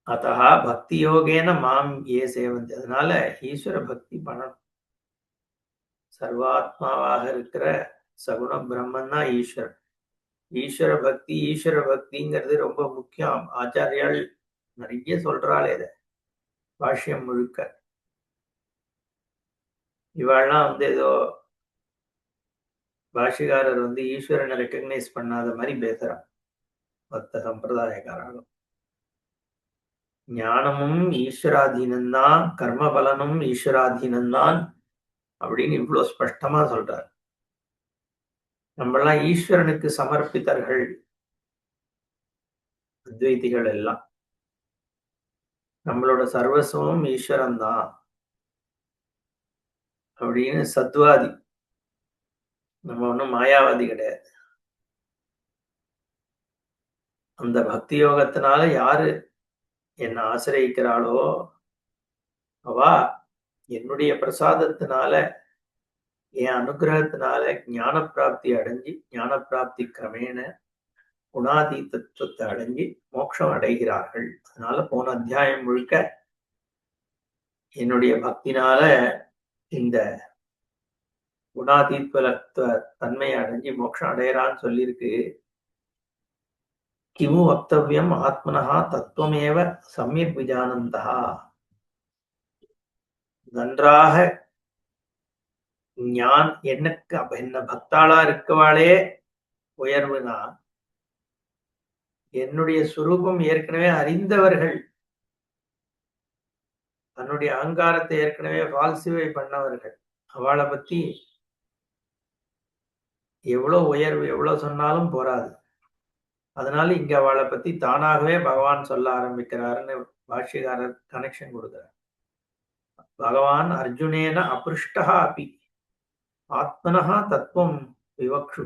அத்தः பக்தி யோகேன மாம் ஏ சேவந்தி. அதனால ஈஸ்வர பக்தி பண்ணணும். சர்வாத்மாவாக இருக்கிற சகுண பிரம்மன் தான் ஈஸ்வரன். ஈஸ்வர பக்திங்கிறது ரொம்ப முக்கியம். ஆச்சாரியால் நிறைய சொல்றாளே இத பாஷ்யம் முழுக்க. இவாள்லாம் ஏதோ பாஷிகாரர் ஈஸ்வரனை ரெக்கக்னைஸ் பண்ணாத மாதிரி பேசுறான் மத்த சம்பிரதாயக்காரர்களும். ஞானமும் ஈஸ்வராதீனம்தான், கர்ம பலனும் ஈஸ்வராதீனம்தான் அப்படின்னு இவ்வளவு ஸ்பஷ்டமா சொல்றார். நம்மெல்லாம் ஈஸ்வரனுக்கு சமர்ப்பித்தர்கள் அத்வைதிகள் எல்லாம். நம்மளோட சர்வஸ்வமும் ஈஸ்வரன் தான் அப்படின்னு சத்வாதி. நம்ம ஒன்றும் மாயாவாதி கிடையாது. அந்த பக்தி யோகத்தினால யாரு என்ன ஆசிரியிக்கிறாளோ அவா என்னுடைய பிரசாதத்தினால, என் அனுகிரகத்தினால ஞான பிராப்தி அடைஞ்சி, ஞான பிராப்தி கிரமேண குணாதி தத்துவத்தை அடைஞ்சி மோட்சம் அடைகிறார்கள். அதனால போன அத்தியாயம் முழுக்க என்னுடைய பக்தினால இந்த குணாதீத்வ தன்மையை அடைஞ்சு மோட்சம் அடையறான்னு சொல்லியிருக்கு. கிமு வக்தவ்யம் ஆத்மனஹா தத்துவமேவ சம்யக் விஜானந்தா. நன்றாக ஞான் எனக்கு அப்ப என்ன பக்தாளா இருக்கவாளே உயர்வுனா, என்னுடைய சுரூபம் ஏற்கனவே அறிந்தவர்கள், தன்னுடைய அகங்காரத்தை ஏற்கனவே ஃபால்சிஃபை பண்ணவர்கள், அவளை பத்தி எவ்வளவு உயர்வு எவ்வளவு சொன்னாலும் போராது. அதனால இங்க அவளை பத்தி தானாகவே பகவான் சொல்ல ஆரம்பிக்கிறாருன்னு பாஷ்யக்காரர் கனெக்ஷன் கொடுக்கிறார். பகவான் அர்ஜுனேன அபிருஷ்டா அப்பி ஆத்மனஹா தத்துவம் விவக்ஷு.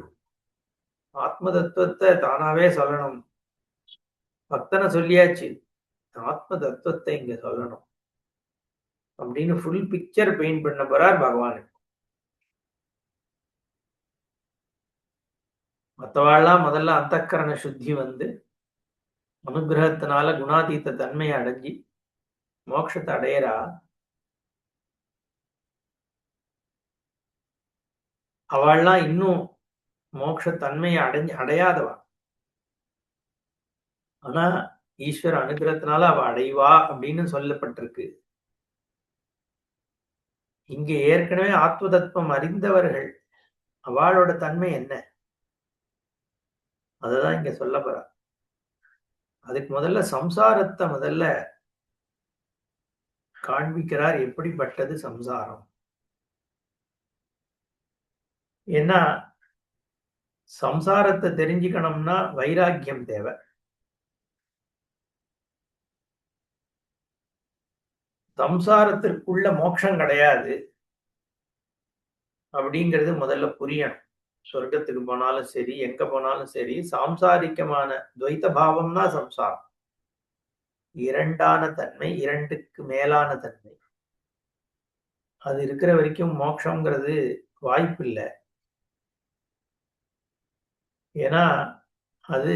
ஆத்ம தத்துவத்தை தானாவே சொல்லணும். பக்தனை சொல்லியாச்சு, ஆத்ம தத்துவத்தை இங்க சொல்லணும் அப்படின்னு ஃபுல் பிக்சர் பெயிண்ட் பண்ண போறார் பகவானுக்கு. மற்றவாள்லாம் முதல்ல அந்தக்கரண சுத்தி வந்து அனுகிரகத்தினால குணாதீத்த தன்மையை அடைஞ்சி மோட்சத்தை அடையறா. அவள்லாம் இன்னும் மோட்ச தன்மையை அடையாதவா. ஆனா ஈஸ்வர அனுகிரகத்தினால அவ அடைவா அப்படின்னு சொல்லப்பட்டிருக்கு. இங்க ஏற்கனவே ஆத்ம தத்துவம் அறிந்தவர்கள், அவளோட தன்மை என்ன, அததான் இங்க சொல்ல போற. அதுக்கு முதல்ல சம்சாரத்தை முதல்ல காண்பிக்கிறார். எப்படிப்பட்டது சம்சாரம்? ஏன்னா சம்சாரத்தை தெரிஞ்சுக்கணும்னா வைராக்கியம் தேவை. சம்சாரத்திற்குள்ள மோட்சம் கிடையாது அப்படிங்கிறது முதல்ல புரியணும். சொர்க்கத்துக்கு போனாலும் சரி, எங்க போனாலும் சரி, சாம்சாரிக்கமான துவைத்த பாவம்னா சம்சாரம். இரண்டான தன்மை, இரண்டுக்கு மேலான தன்மை, அது இருக்கிற வரைக்கும் மோட்சம்ங்கிறது வாய்ப்பு இல்லை. ஏன்னா அது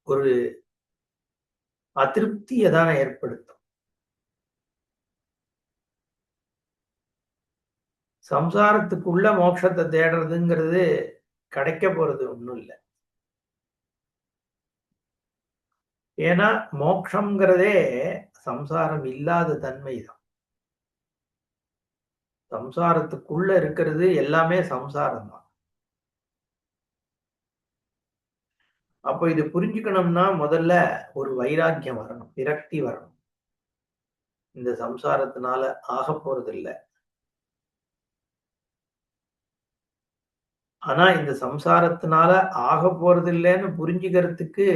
ஒரு அதிருப்தியை தானே ஏற்படுத்தும். சம்சாரத்துக்குள்ள மோட்சத்தை தேடுறதுங்கிறது கிடைக்க போறது ஒண்ணும் இல்லை. ஏன்னா மோட்சம்ங்கிறதே சம்சாரம் இல்லாத தன்மை தான். சம்சாரத்துக்குள்ள இருக்கிறது எல்லாமே சம்சாரம் தான். அப்போ இது புரிஞ்சுக்கணும்னா முதல்ல ஒரு வைராக்கியம் வரணும், விரக்தி வரணும். இந்த சம்சாரத்தினால ஆக போறது இல்லை. ஆனா இந்த சம்சாரத்தினால ஆக போறது இல்லைன்னு புரிஞ்சுக்கிறதுக்கு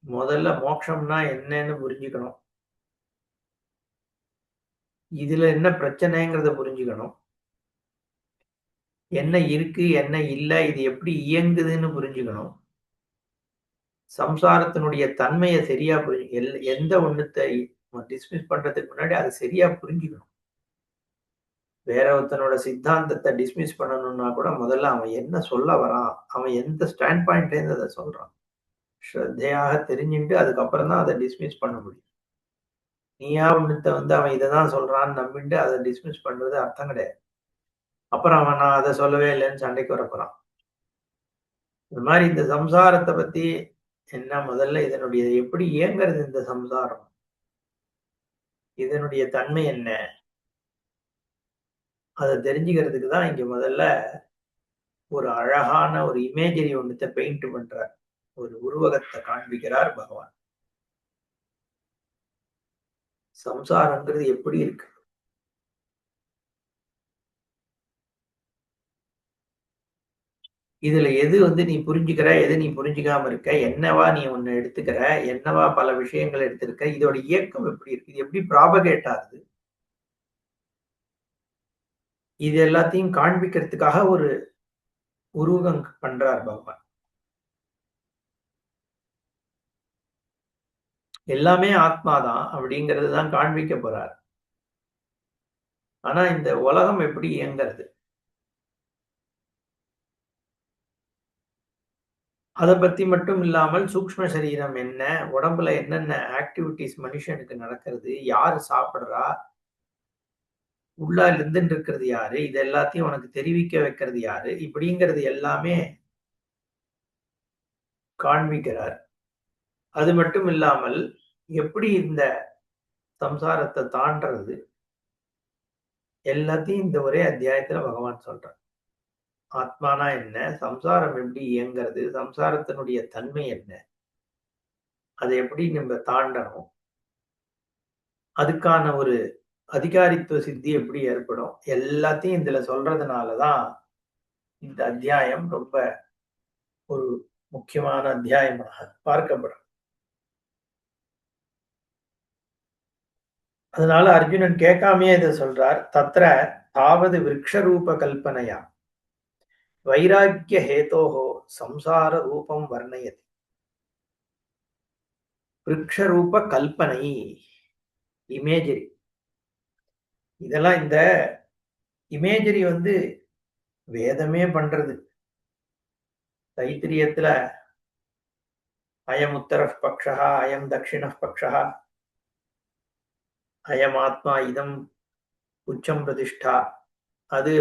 முதல்ல மோட்சம்னா என்னன்னு புரிஞ்சுக்கணும். இதுல என்ன பிரச்சனைங்கிறத புரிஞ்சுக்கணும். என்ன இருக்கு என்ன இல்லை, இது எப்படி இயங்குதுன்னு புரிஞ்சுக்கணும். சம்சாரத்தினுடைய தன்மையை சரியா எந்த ஒண்ணுத்தை டிஸ்மிஸ் பண்றதுக்கு முன்னாடி அதை சரியா புரிஞ்சுக்கணும். வேற ஒருத்தனோட சித்தாந்தத்தை டிஸ்மிஸ் பண்ணணும்னா கூட முதல்ல அவன் என்ன சொல்ல வரான், அவன் எந்த ஸ்டாண்ட் பாயிண்ட்ல இருந்து அதை சொல்றான், ஸ்ரத்தையாக தெரிஞ்சுட்டு அதுக்கப்புறம் தான் அதை டிஸ்மிஸ் பண்ண முடியும். நீயா ஒண்ணுத்த வந்து அவன் இதைதான் சொல்றான்னு நம்பிட்டு அதை டிஸ்மிஸ் பண்றது அர்த்தம் கிடையாது. அப்புறம் அவன் நான் அதை சொல்லவே இல்லைன்னு சண்டைக்கு வரப்போறான். இந்த மாதிரி இந்த சம்சாரத்தை பத்தி என்ன, முதல்ல இதனுடைய எப்படி இயங்குறது இந்த சம்சாரம், இதனுடைய தன்மை என்ன, அதை தெரிஞ்சுக்கிறதுக்கு தான் இங்க முதல்ல ஒரு அழகான ஒரு இமேஜரி ஒண்ணுத்த பெயிண்ட் பண்றார், ஒரு உருவகத்தை காண்பிக்கிறார் பகவான். சம்சாரங்கிறது எப்படி இருக்கு, இதுல எது வந்து நீ புரிஞ்சுக்கிற, எது நீ புரிஞ்சுக்காம இருக்க, என்னவா நீ ஒண்ணு எடுத்துக்கிற, என்னவா பல விஷயங்கள் எடுத்திருக்க, இதோட இயக்கம் எப்படி இருக்கு, இது எப்படி ப்ராபகேட் ஆகுது, இது எல்லாத்தையும் காண்பிக்கிறதுக்காக ஒரு உருவகம் பண்றார் பகவான். எல்லாமே ஆத்மாதான் அப்படிங்கிறது தான் காண்பிக்க போறார். ஆனா இந்த உலகம் எப்படி இயங்குறது, அதை பத்தி மட்டும் இல்லாமல் சூக்ஷ்ம சரீரம் என்ன, உடம்புல என்னென்ன ஆக்டிவிட்டிஸ் மனுஷனுக்கு நடக்கிறது, யாரு சாப்பிடுறா, உள்ளால இருந்துட்டு இருக்கிறது யாரு, இது எல்லாத்தையும் உனக்கு தெரிவிக்க வைக்கிறது யாரு, இப்படிங்கிறது எல்லாமே காண்பிக்கிறார். அது மட்டும் இல்லாமல் எப்படி இந்த சம்சாரத்தை தாண்டறது எல்லாத்தையும் இந்த ஒரே அத்தியாயத்துல பகவான் சொல்றார். ஆத்மானா என்ன, சம்சாரம் எப்படி இயங்கிறது, சம்சாரத்தினுடைய தன்மை என்ன, அதை எப்படி நம்ம தாண்டணும், அதுக்கான ஒரு அதிகாரித்துவ சித்தி எப்படி ஏற்படும், எல்லாத்தையும் இதுல சொல்றதுனாலதான் இந்த அத்தியாயம் ரொம்ப ஒரு முக்கியமான அத்தியாயமாக பார்க்கப்படும். அதனால அர்ஜுனன் கேட்காமயே இதை சொல்றார். தத்ர தாவது விருக்ஷரூப கல்பனையா வைராக்கிய ஹேதோஹோ சம்சார ரூபம் வர்ணயதி. விருக்ஷரூப கல்பனை, இமேஜரி, இதெல்லாம் இந்த இமேஜரி வேதமே பண்றது. தைத்திரியத்துல அயம் உத்தர பக்ஷா, அயம் தட்சிண பக்ஷா, அயம் ஆத்மா இதம் உச்சம் பிரதிஷ்டா, அது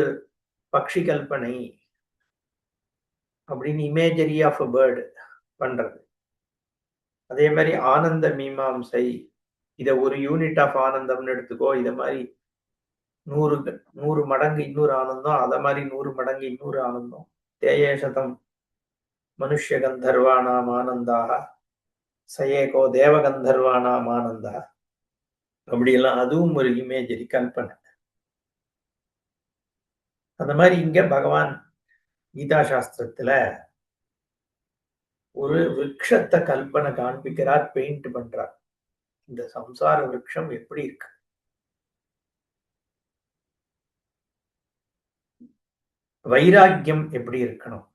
பக்ஷி கல்பனை அப்படின்னு இமேஜரி ஆஃப் அ பேர்டு பண்றது. அதே மாதிரி ஆனந்த மீமாம்சை, இத ஒரு யூனிட் ஆஃப் ஆனந்தம்னு எடுத்துக்கோ, இத மாதிரி 100 மடங்கு இன்னொரு ஆனந்தம், அத மாதிரி 100 மடங்கு இன்னொரு ஆனந்தம். தேயேஷதம் மனுஷ்ய கந்தர்வானாம் ஆனந்தாக சயேகோ தேவகந்தர்வானாம் ஆனந்தா, அப்படியெல்லாம் அதுவும் ஒரு இமேஜரி கல்பனை. அந்த மாதிரி இங்க பகவான் கீதா சாஸ்திரத்துல ஒரு விருட்சத்தை கல்பனை காண்பிக்கிறார், பெயிண்ட் பண்றார். இந்த சம்சார விருட்சம் எப்படி இருக்கு, வைராக்கியம் எப்படி இருக்கணும்,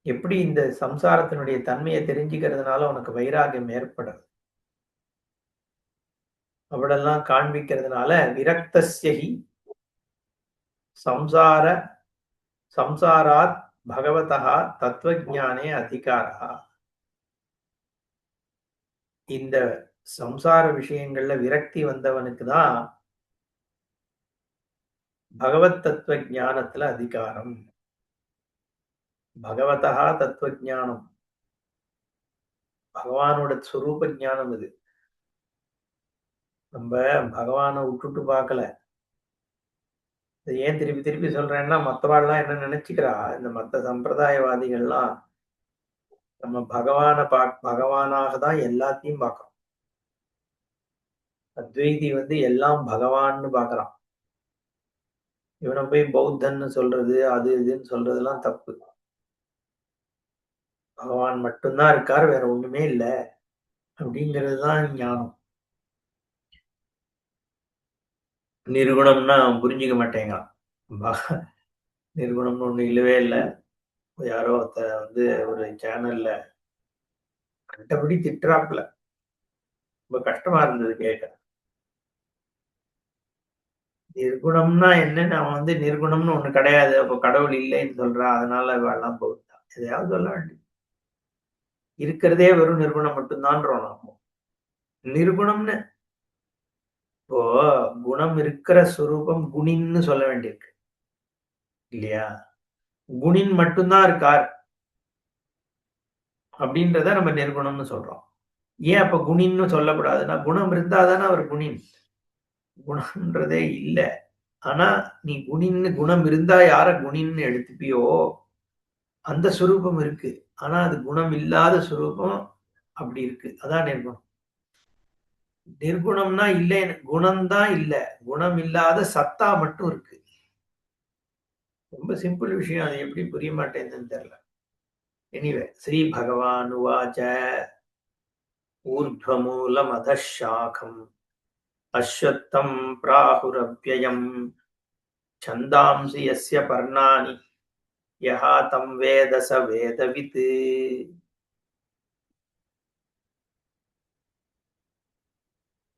எப்படி இந்த சம்சாரத்தினுடைய தன்மையை தெரிஞ்சுக்கிறதுனால உனக்கு வைராகியம் ஏற்படும், அவடெல்லாம் காண்பிக்கிறதுனால விரக்தஸ்யஹி சம்சார சம்சாராத் பகவதா தத்துவஞானே அதிகாரா. இந்த சம்சார விஷயங்கள்ல விரக்தி வந்தவனுக்கு தான் பகவத் தத்துவ ஞானத்துல அதிகாரம். பகவதா தத்துவ ஞானம், பகவானோட ஸ்வரூப ஞானம் இது. நம்ம பகவானை விட்டுட்டு பார்க்கல. ஏன் திருப்பி திருப்பி சொல்றேன்னா, மத்தவாள்லாம் என்ன நினைச்சுக்கிறா, இந்த மத்த சம்பிரதாயவாதிகள்லாம் நம்ம பகவானாக தான் எல்லாத்தையும் பார்க்கிறோம். அத்வைதி எல்லாம் பகவான்னு பார்க்கறான். இவனை போய் பௌத்தன்னு சொல்றது, அது இதுன்னு சொல்றதெல்லாம் தப்பு. பகவான் மட்டும்தான் இருக்கார், வேற ஒண்ணுமே இல்லை அப்படிங்கிறது தான் ஞானம். நிர்குணம்னா அவன் புரிஞ்சுக்க மாட்டேங்கிறான். நிர்குணம்னு ஒண்ணு இல்லவே இல்லை. யாரோ ஒரு சேனல்ல கண்டபடி திட்டுறாப்புல. ரொம்ப கஷ்டமா இருந்தது கேட்க. நிர்குணம்னா என்னன்னு அவன் நிர்குணம்னு ஒண்ணு கிடையாது, அப்போ கடவுள் இல்லைன்னு சொல்றான், அதனால எல்லாம் போகுதான். எதையாவது சொல்ல வேண்டிய இருக்கிறதே வெறும் நிர்குணம் மட்டும்தான்றோம் நாம. நிர்குணம்னு இப்போ குணம் இருக்கிற சுரூபம் குணின்னு சொல்ல வேண்டியிருக்கு இல்லையா? குணின் மட்டும்தான் இருக்கார் அப்படின்றத நம்ம நிர்குணம்னு சொல்றோம். ஏன் அப்ப குணின்னு சொல்லக்கூடாதுன்னா, குணம் இருந்தாதானே அவர் குணின். குணம்ன்றதே இல்ல. ஆனா நீ குணின்னு, குணம் இருந்தா யார குணின்னு எடுத்துப்பியோ அந்த சுரூபம் இருக்கு. ஆனா அது குணம் இல்லாத சுரூபம் அப்படி இருக்கு. அதான் நிர்குணம். நிர்குணம்னா இல்லை, குணம்தான் இல்ல, குணம் இல்லாத சத்தா மட்டும் இருக்கு. ரொம்ப சிம்பிள் விஷயம், அது எப்படி புரிய மாட்டேங்குதுன்னு தெரியல. எனிவே, ஸ்ரீ பகவான் உவாச்ச ஊர்த்வமூலம் அதஷாகம் அஸ்வத்தம் பிராஹுரவ்யயம் சந்தாம்சி யஸ்ய பர்ணானி யஹா தம் வேத ச வேதவித்.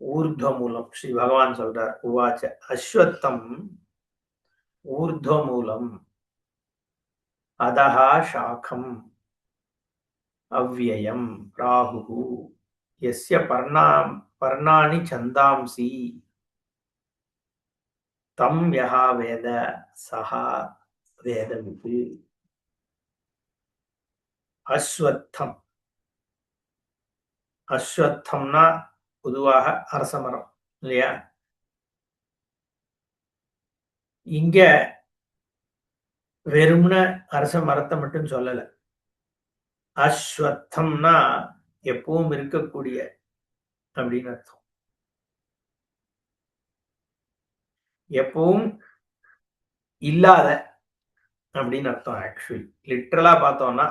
ஊர்த்வமூலம் ஸ்ரீ பகவான் சொல்றார். உவாச்ச அஸ்வத்தம் ஊர்த்வமூலம், அதஹா சாக்கம் அவ்யயம் ராகு யஸ்ய பர்ணானி சந்தாம்சி தம் யஹா வேத சஹா வேதவிது. அஸ்வத்தம். அஸ்வத்தம்னா பொதுவாக அரச மரம் இல்லையா? இங்க வெறும்ன அரச மரத்தை மட்டும் சொல்லல. அஸ்வத்தம்னா எப்பவும் இருக்கக்கூடிய அப்படின்னு அர்த்தம். எப்பவும் இல்லாத அப்படின்னு அர்த்தம். ஆக்சுவலி லிட்டரலா பார்த்தோம்னா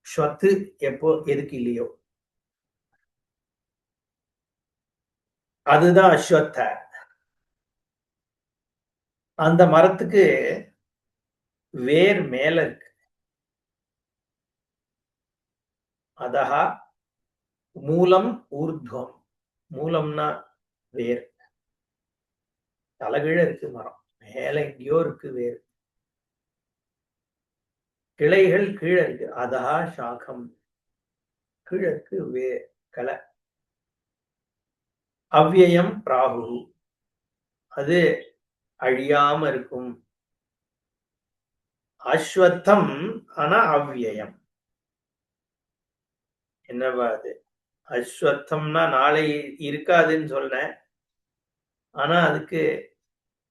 ஸ்வத்து எப்போ எதுக்கு இல்லையோ அதுதான் அஸ்வத்த. அந்த மரத்துக்கு வேர் மேல இருக்கு. அதஹா மூலம் ஊர்துவம். மூலம்னா வேர். தலைகீழ இருக்கு மரம். மேல எங்கேயோ இருக்கு வேர். கிளைகள் கீழே இருக்கு. அதஹா சாகம். கீழே இருக்கு வேர் கிளை. அவ்யயம் ராகு. அது அழியாம இருக்கும். அஸ்வத்தம் ஆனா அவ்யயம். என்னவா அது? அஸ்வத்தம்னா நாளை இருக்காதுன்னு சொன்னேன். ஆனா அதுக்கு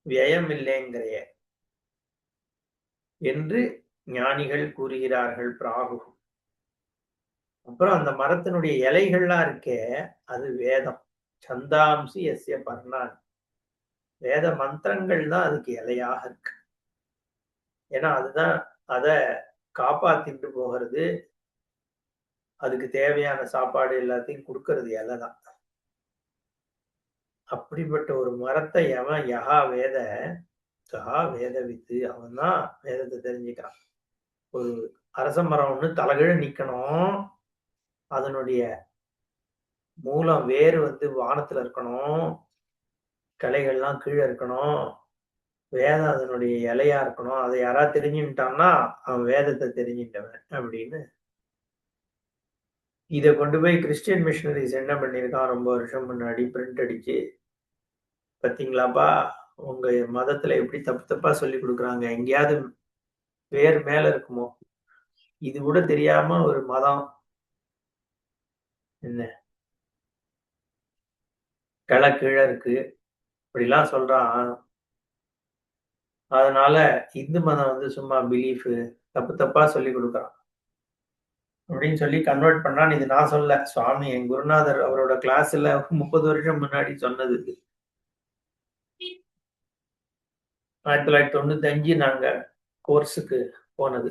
வியம் இல்லைங்கிறைய என்று ஞானிகள் கூறுகிறார்கள். பிராகு. அப்புறம் அந்த மரத்தினுடைய இலைகள்லாம் இருக்கே அது வேதம். சந்தாம்சி எஸ்ய பர்ணான். வேத மந்திரங்கள் தான் அதுக்கு இலையாக இருக்கு. ஏன்னா அதுதான் அதை காப்பாத்திட்டு போகிறது. அதுக்கு தேவையான சாப்பாடு எல்லாத்தையும் கொடுக்கறது இலை தான். அப்படிப்பட்ட ஒரு மரத்தை எவன் யகா வேத சகா வேதவித்து அவன் தான் வேதத்தை தெரிஞ்சுக்கிறான். ஒரு அரச மரம் ஒண்ணு தலைகீழ நிக்கணும். அதனுடைய மூலம் வேறு வானத்துல இருக்கணும். கிளைகள்லாம் கீழே இருக்கணும். வேதம் அதனுடைய இலையா இருக்கணும். அதை யாராவது தெரிஞ்சுட்டான்னா அவன் வேதத்தை தெரிஞ்சுட்டவன் அப்படின்னு. இதை கொண்டு போய் கிறிஸ்டியன் மிஷனரிஸ் என்ன பண்ணியிருக்கான், ரொம்ப வருஷம் முன்னாடி பிரிண்ட் அடிச்சு, பார்த்தீங்களாப்பா உங்க மதத்துல எப்படி தப்பு தப்பா சொல்லி கொடுக்குறாங்க, எங்கேயாவது வேர் மேல இருக்குமோ? இது கூட தெரியாம ஒரு மதம் என்ன கிளை கீழே இருக்கு இப்படிலாம் சொல்றான். அதனால இந்து மதம் சும்மா பிலீஃப் தப்பு தப்பா சொல்லி கொடுக்குறான் அப்படின்னு சொல்லி கன்வெர்ட் பண்ணான்னு. இது நான் சொல்ல, சுவாமி என் குருநாதர் அவரோட கிளாஸ்ல 30 வருஷம் முன்னாடி சொன்னது. 1995 நாங்க கோர்ஸுக்கு போனது.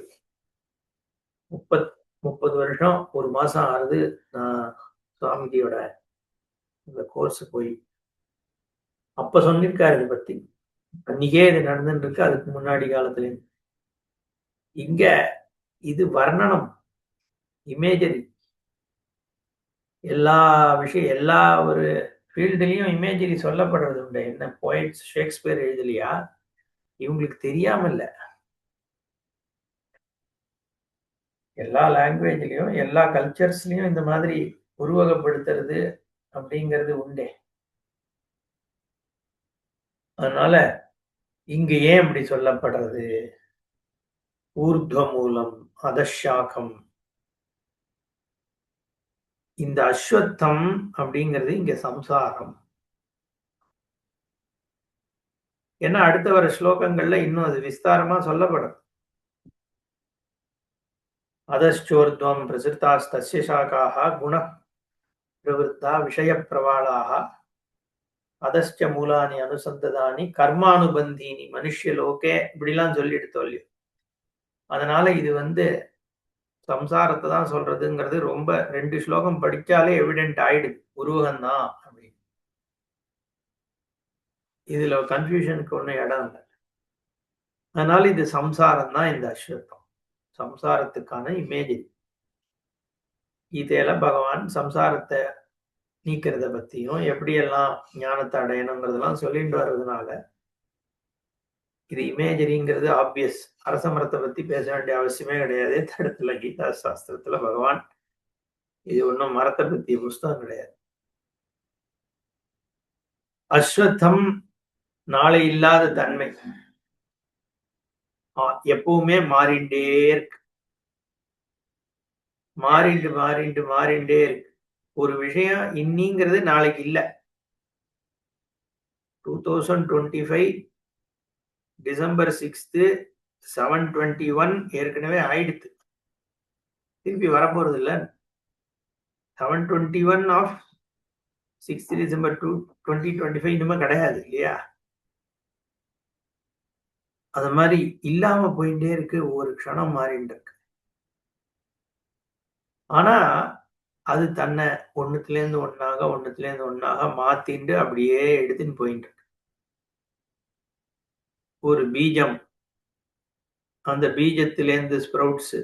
30 வருஷம் 1 மாசம் ஆகுது நான் சுவாமிஜியோட இந்த கோர்ஸ் போய். அப்ப சொல்லியிருக்காரு இதை பத்தி. அன்னைக்கே இது நடந்துட்டு இருக்கு. அதுக்கு முன்னாடி காலத்துல இங்க இது வர்ணனம், இமேஜரி. எல்லா விஷயம் எல்லா ஒரு ஃபீல்டுலயும் இமேஜரி சொல்லப்படுறது உண்டு. என்ன போயிட்ஸ் ஷேக்ஸ்பியர் எழுதலையா? இவங்களுக்கு தெரியாம இல்ல. எல்லா லாங்குவேஜ்லயும் எல்லா கல்ச்சர்ஸ்லயும் இந்த மாதிரி உருவகப்படுத்துறது அப்படிங்கிறது உண்டே. அதனால இங்க ஏன் இப்படி சொல்லப்படுறது? ஊர்த்வ மூலம் அதஷாகம். இந்த அஸ்வத்தம் அப்படிங்கிறது இங்க சம்சாரம். ஏன்னா அடுத்த வர ஸ்லோகங்கள்ல இன்னும் அது விஸ்தாரமா சொல்லப்படும். அதச்சோர்த்வம் பிரசித்தாஸ்தஸ்ய சாகாः குண பிரவருத்தா விஷய பிரவாளாக அதஸ்ச மூலானி அனுசந்ததானி கர்மானுபந்தீனி மனுஷ்ய லோகே இப்படிலாம் சொல்லிட்டு சொல்லி. அதனால இது சம்சாரத்தை தான் சொல்றதுங்கிறது ரொம்ப 2 ஸ்லோகம் படிச்சாலே எவிடென்ட் ஆயிடுது. உருவகம் தான் அப்படின்னு. இதுல கன்ஃபியூஷனுக்கு ஒன்றும் இடம் இல்லை. அதனால இது சம்சாரம் தான் இந்த அஸ்வத்தம். சம்சாரத்துக்கான இமேஜ். கீதையில பகவான் சம்சாரத்தை நீக்கிறத பத்தியும் எப்படியெல்லாம் ஞானத்தை அடையணுங்கிறதெல்லாம் சொல்லிட்டு வர்றதுனால இது இமேஜரிங்கிறது ஆப்வியஸ். அரச மரத்தை பத்தி பேச வேண்டிய அவசியமே கிடையாது. இந்த இடத்துல கீதா சாஸ்திரத்துல பகவான் இது ஒன்றும் மரத்தை பத்திய புஸ்தகம் கிடையாது. அஸ்வத்தம் நாளை இல்லாத தன்மை எப்பவுமே மாறிண்டே இருக்கு. மாறிண்டே இருக்கு. ஒரு விஷயம் இன்னிங்கிறது நாளைக்கு இல்ல. 2025 டிசம்பர் 6 7/21 ஏற்கனவே ஆயிடுத்து. திருப்பி வரப்போறது இல்ல. 7/21 ஆஃப் 6 டிசம்பர் 2025 இனிமே கிடையாது இல்லையா? அது மாதிரி இல்லாம போயிட்டே இருக்கு. ஒவ்வொரு க்ஷணம் மாறிட்டு இருக்கு. ஆனா அது தன்னை ஒண்ணுத்துல இருந்து ஒண்ணாக மாத்திண்டு அப்படியே எடுத்துன்னு போயிட்டு இருக்கு. ஒரு பீஜம், அந்த பீஜத்திலேருந்து ஸ்ப்ரவுட்ஸ்,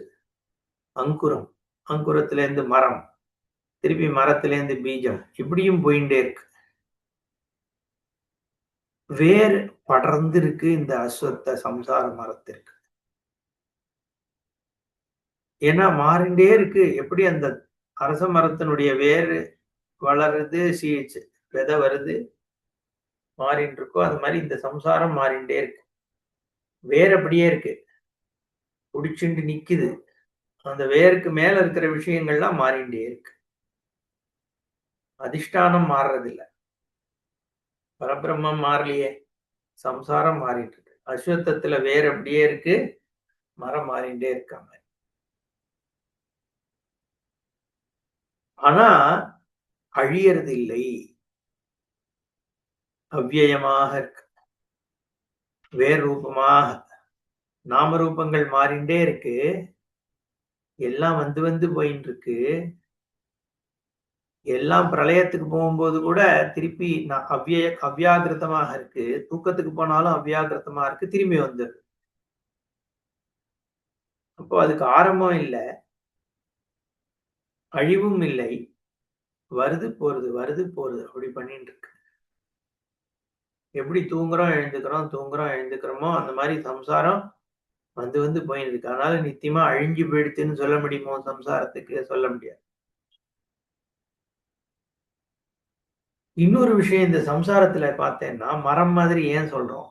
அங்குரம், அங்குரத்திலேருந்து மரம், திருப்பி மரத்திலேருந்து பீஜம், இப்படியும் போயிட்டே இருக்கு. வேர் படர்ந்து இருக்கு இந்த அஸ்வத்த சம்சார மரத்திற்கு. ஏன்னா மாறிண்டே இருக்கு. எப்படி அந்த அரச மரத்தினுடைய வேர் வளருது, விதை வருது, மாறிட்டு இருக்கோ அது மாதிரி இந்த சம்சாரம் மாறிண்டே இருக்கு. வேர் அப்படியே இருக்கு, புடிச்சுண்டு நிக்குது. அந்த வேருக்கு மேல இருக்கிற விஷயங்கள்லாம் மாறிண்டே இருக்கு. அதிஷ்டானம் மாறுறதில்ல. பரபிரம்மம் மாறலையே, சம்சாரம் மாறிட்டு இருக்கு. அஸ்வத்தத்துல வேர் அப்படியே இருக்கு, மரம் மாறிண்டே இருக்காங்க. ஆனா அழியறது இல்லை, அவ்வியயமாக இருக்கு. வேர் ரூபமாக நாம ரூபங்கள் மாறிண்டே இருக்கு. எல்லாம் வந்து வந்து போயிட்டு இருக்கு. எல்லாம் பிரளயத்துக்கு போகும்போது கூட திருப்பி அவ்வியாகிருத்தமாக இருக்கு. தூக்கத்துக்கு போனாலும் அவ்வியாகிருத்தமா இருக்கு, திரும்பி வந்துருது. அப்போ அதுக்கு ஆரம்பம் இல்லை, அழிவும் இல்லை, வருது போறது வருது போறது அப்படி பண்ணிட்டு இருக்கு. எப்படி தூங்குறோம் எழுந்துக்கிறோமோ அந்த மாதிரி சம்சாரம் வந்து வந்து போயிட்டு இருக்கு. அதனால நித்தியமா அழிஞ்சு போயிடுச்சுன்னு சொல்ல முடியுமோ? சம்சாரத்துக்கு சொல்ல முடியாது. இன்னொரு விஷயம் இந்த சம்சாரத்துல பார்த்தேன்னா, மரம் மாதிரி ஏன் சொல்றோம்?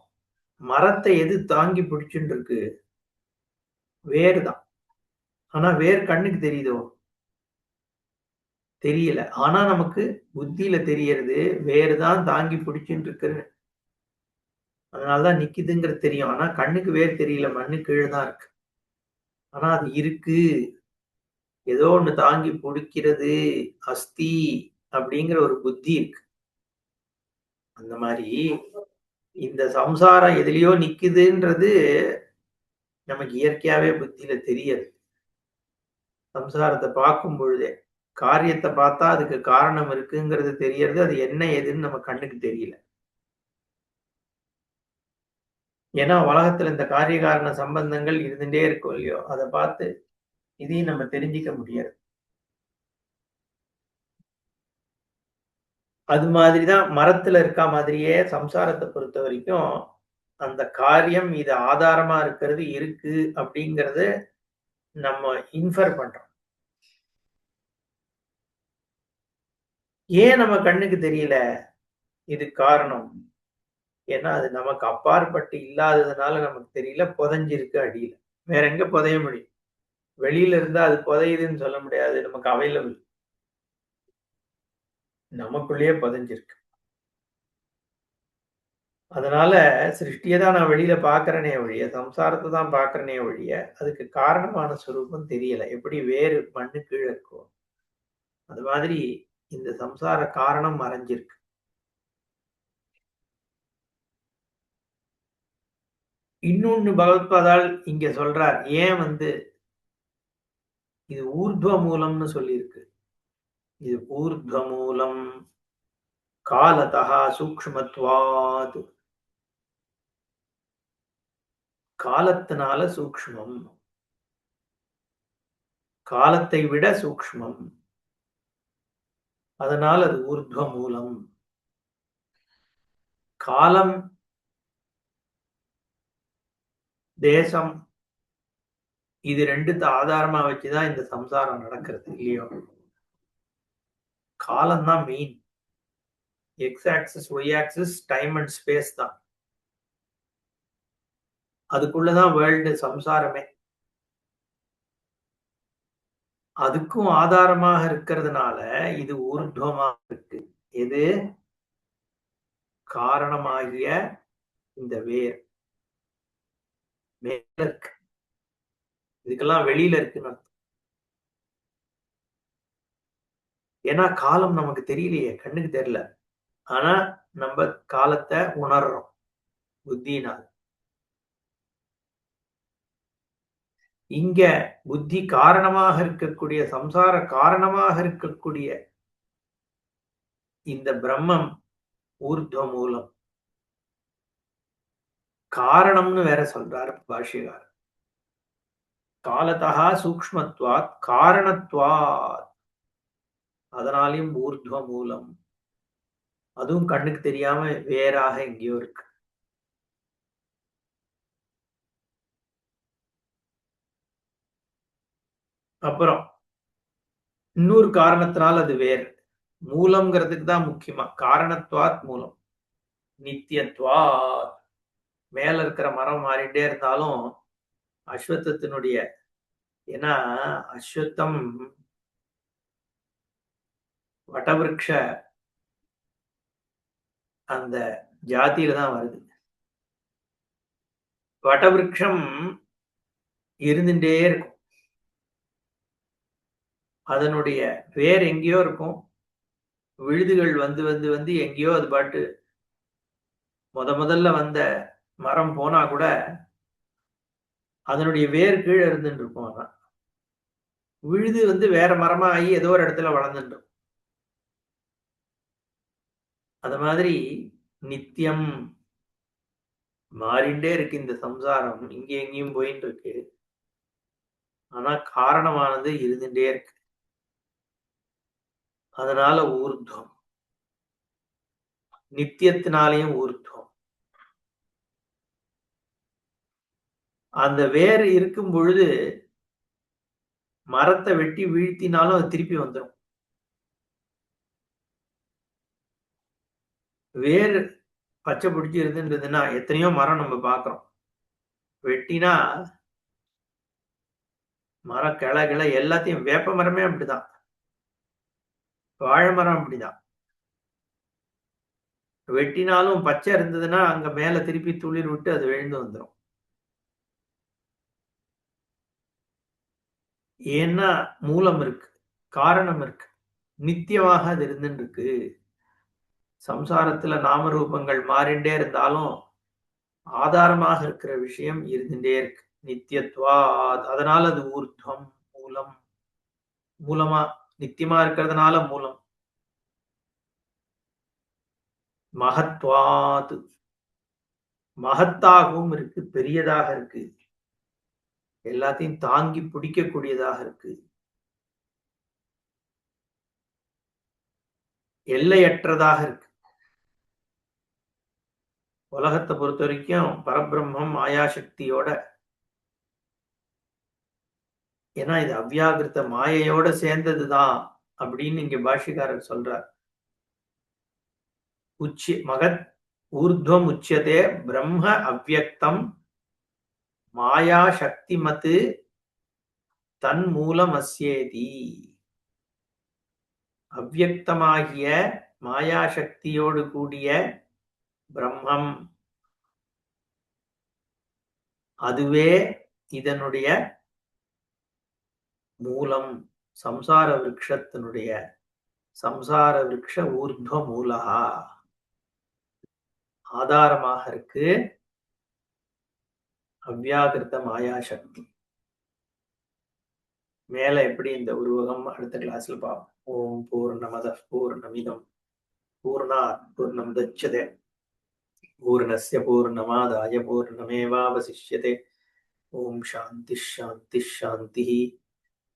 மரத்தை எது தாங்கி பிடிச்சுட்டு இருக்கு? வேர் தான். ஆனா வேர் கண்ணுக்கு தெரியுதோ? தெரியல. ஆனா நமக்கு புத்தியில தெரியறது வேர் தான் தாங்கி பிடிச்சுட்டு இருக்குன்னு. அதனாலதான் நிக்குதுங்கிறது தெரியும். ஆனா கண்ணுக்கு வேர் தெரியல, மண்ணு கீழே தான் இருக்கு. ஆனா அது இருக்கு, ஏதோ ஒண்ணு தாங்கி பிடிக்கிறது, அஸ்தி அப்படிங்கிற ஒரு புத்தி இருக்கு. அந்த மாதிரி இந்த சம்சாரம் எதுலயோ நிக்குதுன்றது நமக்கு இயற்கையாவே புத்தியில தெரியாது. சம்சாரத்தை பார்க்கும் பொழுதே காரியத்தை பார்த்தா அதுக்கு காரணம் இருக்குங்கிறது தெரியறது. அது என்ன ஏதுன்னு நம்ம கண்ணுக்கு தெரியல. ஏன்னா உலகத்துல இந்த காரிய காரண சம்பந்தங்கள் இருந்துட்டே இருக்கும் இல்லையோ, அதை பார்த்து இதையும் நம்ம தெரிஞ்சுக்க முடியாது. அது மாதிரிதான் மரத்துல இருக்க மாதிரியே சம்சாரத்தை பொறுத்த வரைக்கும் அந்த காரியம் இது ஆதாரமா இருக்கிறது இருக்கு அப்படிங்கறது நம்ம இன்ஃபர் பண்றோம். ஏன் நம்ம கண்ணுக்கு தெரியல? இது காரணம். ஏன்னா அது நமக்கு அப்பாற்பட்டு இல்லாததுனால நமக்கு தெரியல, புதைஞ்சிருக்கு அடியில. வேற எங்க புதைய முடியும்? வெளியில இருந்தா அது புதையுதுன்னு சொல்ல முடியாது. நமக்கு அவைலபிள், நமக்குள்ளேயே புதைஞ்சிருக்கு. அதனால சிருஷ்டியை தான் நான் வெளியில பாக்குறேனே ஒழிய, சம்சாரத்தை தான் பாக்குறேனே ஒழிய, அதுக்கு காரணமான சுரூபம் தெரியல. எப்படி வேறு மண்ணு கீழே இருக்கும், அது மாதிரி இந்த சம்சார காரணம் மறைஞ்சிருக்கு. இன்னொன்னு பகவத்பாதால் இங்க சொல்றார். ஏன் இது ஊர்த்வ மூலம்னு சொல்லியிருக்கு. இது ஊர்த்வ மூலம் காலதः சூக்ஷ்மத்வாத். காலத்தினால சூக்ஷ்மம், காலத்தை விட சூக்ஷ்மம். அதனால அது ஊர்த்வ மூலம். காலம் தேசம், இது ரெண்டுத்த ஆதாரமா வச்சுதான் இந்த சம்சாரம் நடக்கிறது இல்லையோ. காலம் தான் main. X axis, Y axis, time and space தான். அதுக்குள்ளதான் வேர்ல்டு சம்சாரமே. அதுக்கும் ஆதாரமாக இருக்கிறதுனால இது ஊர்துவமாக இருக்கு. எது? காரணமாகிய இந்த வேர் மேல இருக்கு, இதுக்கெல்லாம் வெளியில இருக்குன்னு. ஏன்னா காலம் நமக்கு தெரியலையே, கண்ணுக்கு தெரியல. ஆனா நம்ம காலத்தை உணர்றோம் புத்தியினால். இங்க புத்தி காரணமாக இருக்கக்கூடிய, சம்சார காரணமாக இருக்கக்கூடிய இந்த பிரம்மம் ஊர்துவ மூலம். காரணம்னு வேற சொல்றாரு பாஷ்யக்காரர். காலத்தா சூக்ஷ்மத்வாத் காரணத்வாத், அதனாலையும் ஊர்துவ மூலம். அதுவும் கண்ணுக்கு தெரியாம வேறாக எங்கேயோ இருக்கு. அப்புறம் இன்னொரு காரணத்தினால் அது வேறு. மூலம்ங்கிறதுக்கு தான் முக்கியமா காரணத்வாத் மூலம். நித்தியத்வாத், மேல இருக்கிற மரம் மாறிட்டே இருந்தாலும் அஸ்வத்தத்தினுடைய, ஏன்னா அஸ்வத்தம் வடவிருக்ஷ அந்த ஜாதியில தான் வருது. வடவிருக்ஷம் இருந்துட்டே இருக்கும், அதனுடைய வேர் எங்கேயோ இருக்கும். விழுதுகள் வந்து வந்து வந்து எங்கேயோ அது பாட்டு முதல்ல வந்த மரம் போனா கூட அதனுடைய வேர் கீழே இருந்துட்டு இருக்கும். ஆனா விழுது வந்து வேற மரமா ஆகி ஏதோ ஒரு இடத்துல வளர்ந்துட்டு. அது மாதிரி நித்தியம் மாறிண்டே இருக்கு இந்த சம்சாரம், இங்க எங்கேயும் போயிட்டு இருக்கு. ஆனா காரணமானது இருந்துட்டே இருக்கு. அதனால ஊர்துவம், நித்தியத்தினாலையும் ஊர்துவம். அந்த வேர் இருக்கும் பொழுது மரத்தை வெட்டி வீழ்த்தினாலும் அது திருப்பி வந்துடும். வேர் பச்சை பிடிச்சி இருந்துன்றதுன்னா எத்தனையோ மரம் நம்ம பார்க்கிறோம். வெட்டினா மரம் கிளை கிளை எல்லாத்தையும், வேப்ப மரமே அப்படிதான், வாழை மரம் அப்படிதான். வெட்டினாலும் பச்சை இருந்ததுன்னா அங்க மேல திருப்பி துளிர் விட்டு அது விழுந்து வந்துடும். ஏன்னா மூலம் இருக்கு, காரணம் இருக்கு, நித்தியமாக அது இருந்துட்டு இருக்கு. சம்சாரத்துல நாம ரூபங்கள் மாறிண்டே இருந்தாலும் ஆதாரமாக இருக்கிற விஷயம் இருந்துட்டே இருக்கு, நித்தியத்துவா. அதனால அது ஊர்துவம், மூலம். மூலமா நித்தியமா இருக்கிறதுனால மூலம். மகத்வாது, மகத்தாகவும் இருக்கு, பெரியதாக இருக்கு, எல்லாத்தையும் தாங்கி பிடிக்கக்கூடியதாக இருக்கு, எல்லையற்றதாக இருக்கு. உலகத்தை பொறுத்த வரைக்கும் பரபிரம்மம் மாயாசக்தியோட, ஏன்னா இது அவ்யாகிருத்த மாயையோட சேர்ந்ததுதான் அப்படின்னு இங்க பாஷ்யக்காரர் சொல்றார். மகத் ஊர்துவம் உச்சியதே பிரம்ம அவ்யக்தம் மாயா சக்திமத்து தன் மூலமஸ்யேதி. அவ்யக்தமாகிய மாயாசக்தியோடு கூடிய பிரம்மம், அதுவே இதனுடைய மூலம். சம்சார விருட்சத்தினுடைய, சம்சார விருட்ச ஊர்துவ மூலகா, ஆதாரமாக இருக்கு அவ்யாகிருத்த மாயாசக்தி. மேல எப்படி இந்த உருவகம் அடுத்த கிளாஸ்ல பார்ப்போம். ஓம் பூர்ணமத பூர்ணமிதம் பூர்ணாத் பூர்ணமுதச்யதே பூர்ணஸ்ய பூர்ணமாதாய பூர்ணமேவாவசிஷ்யதே. ஓம் சாந்தி சாந்தி சாந்தி.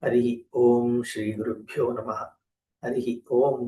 ஹரி ஓம் ஸ்ரீ குருभ्यो நமः. ஹரி ஓம்.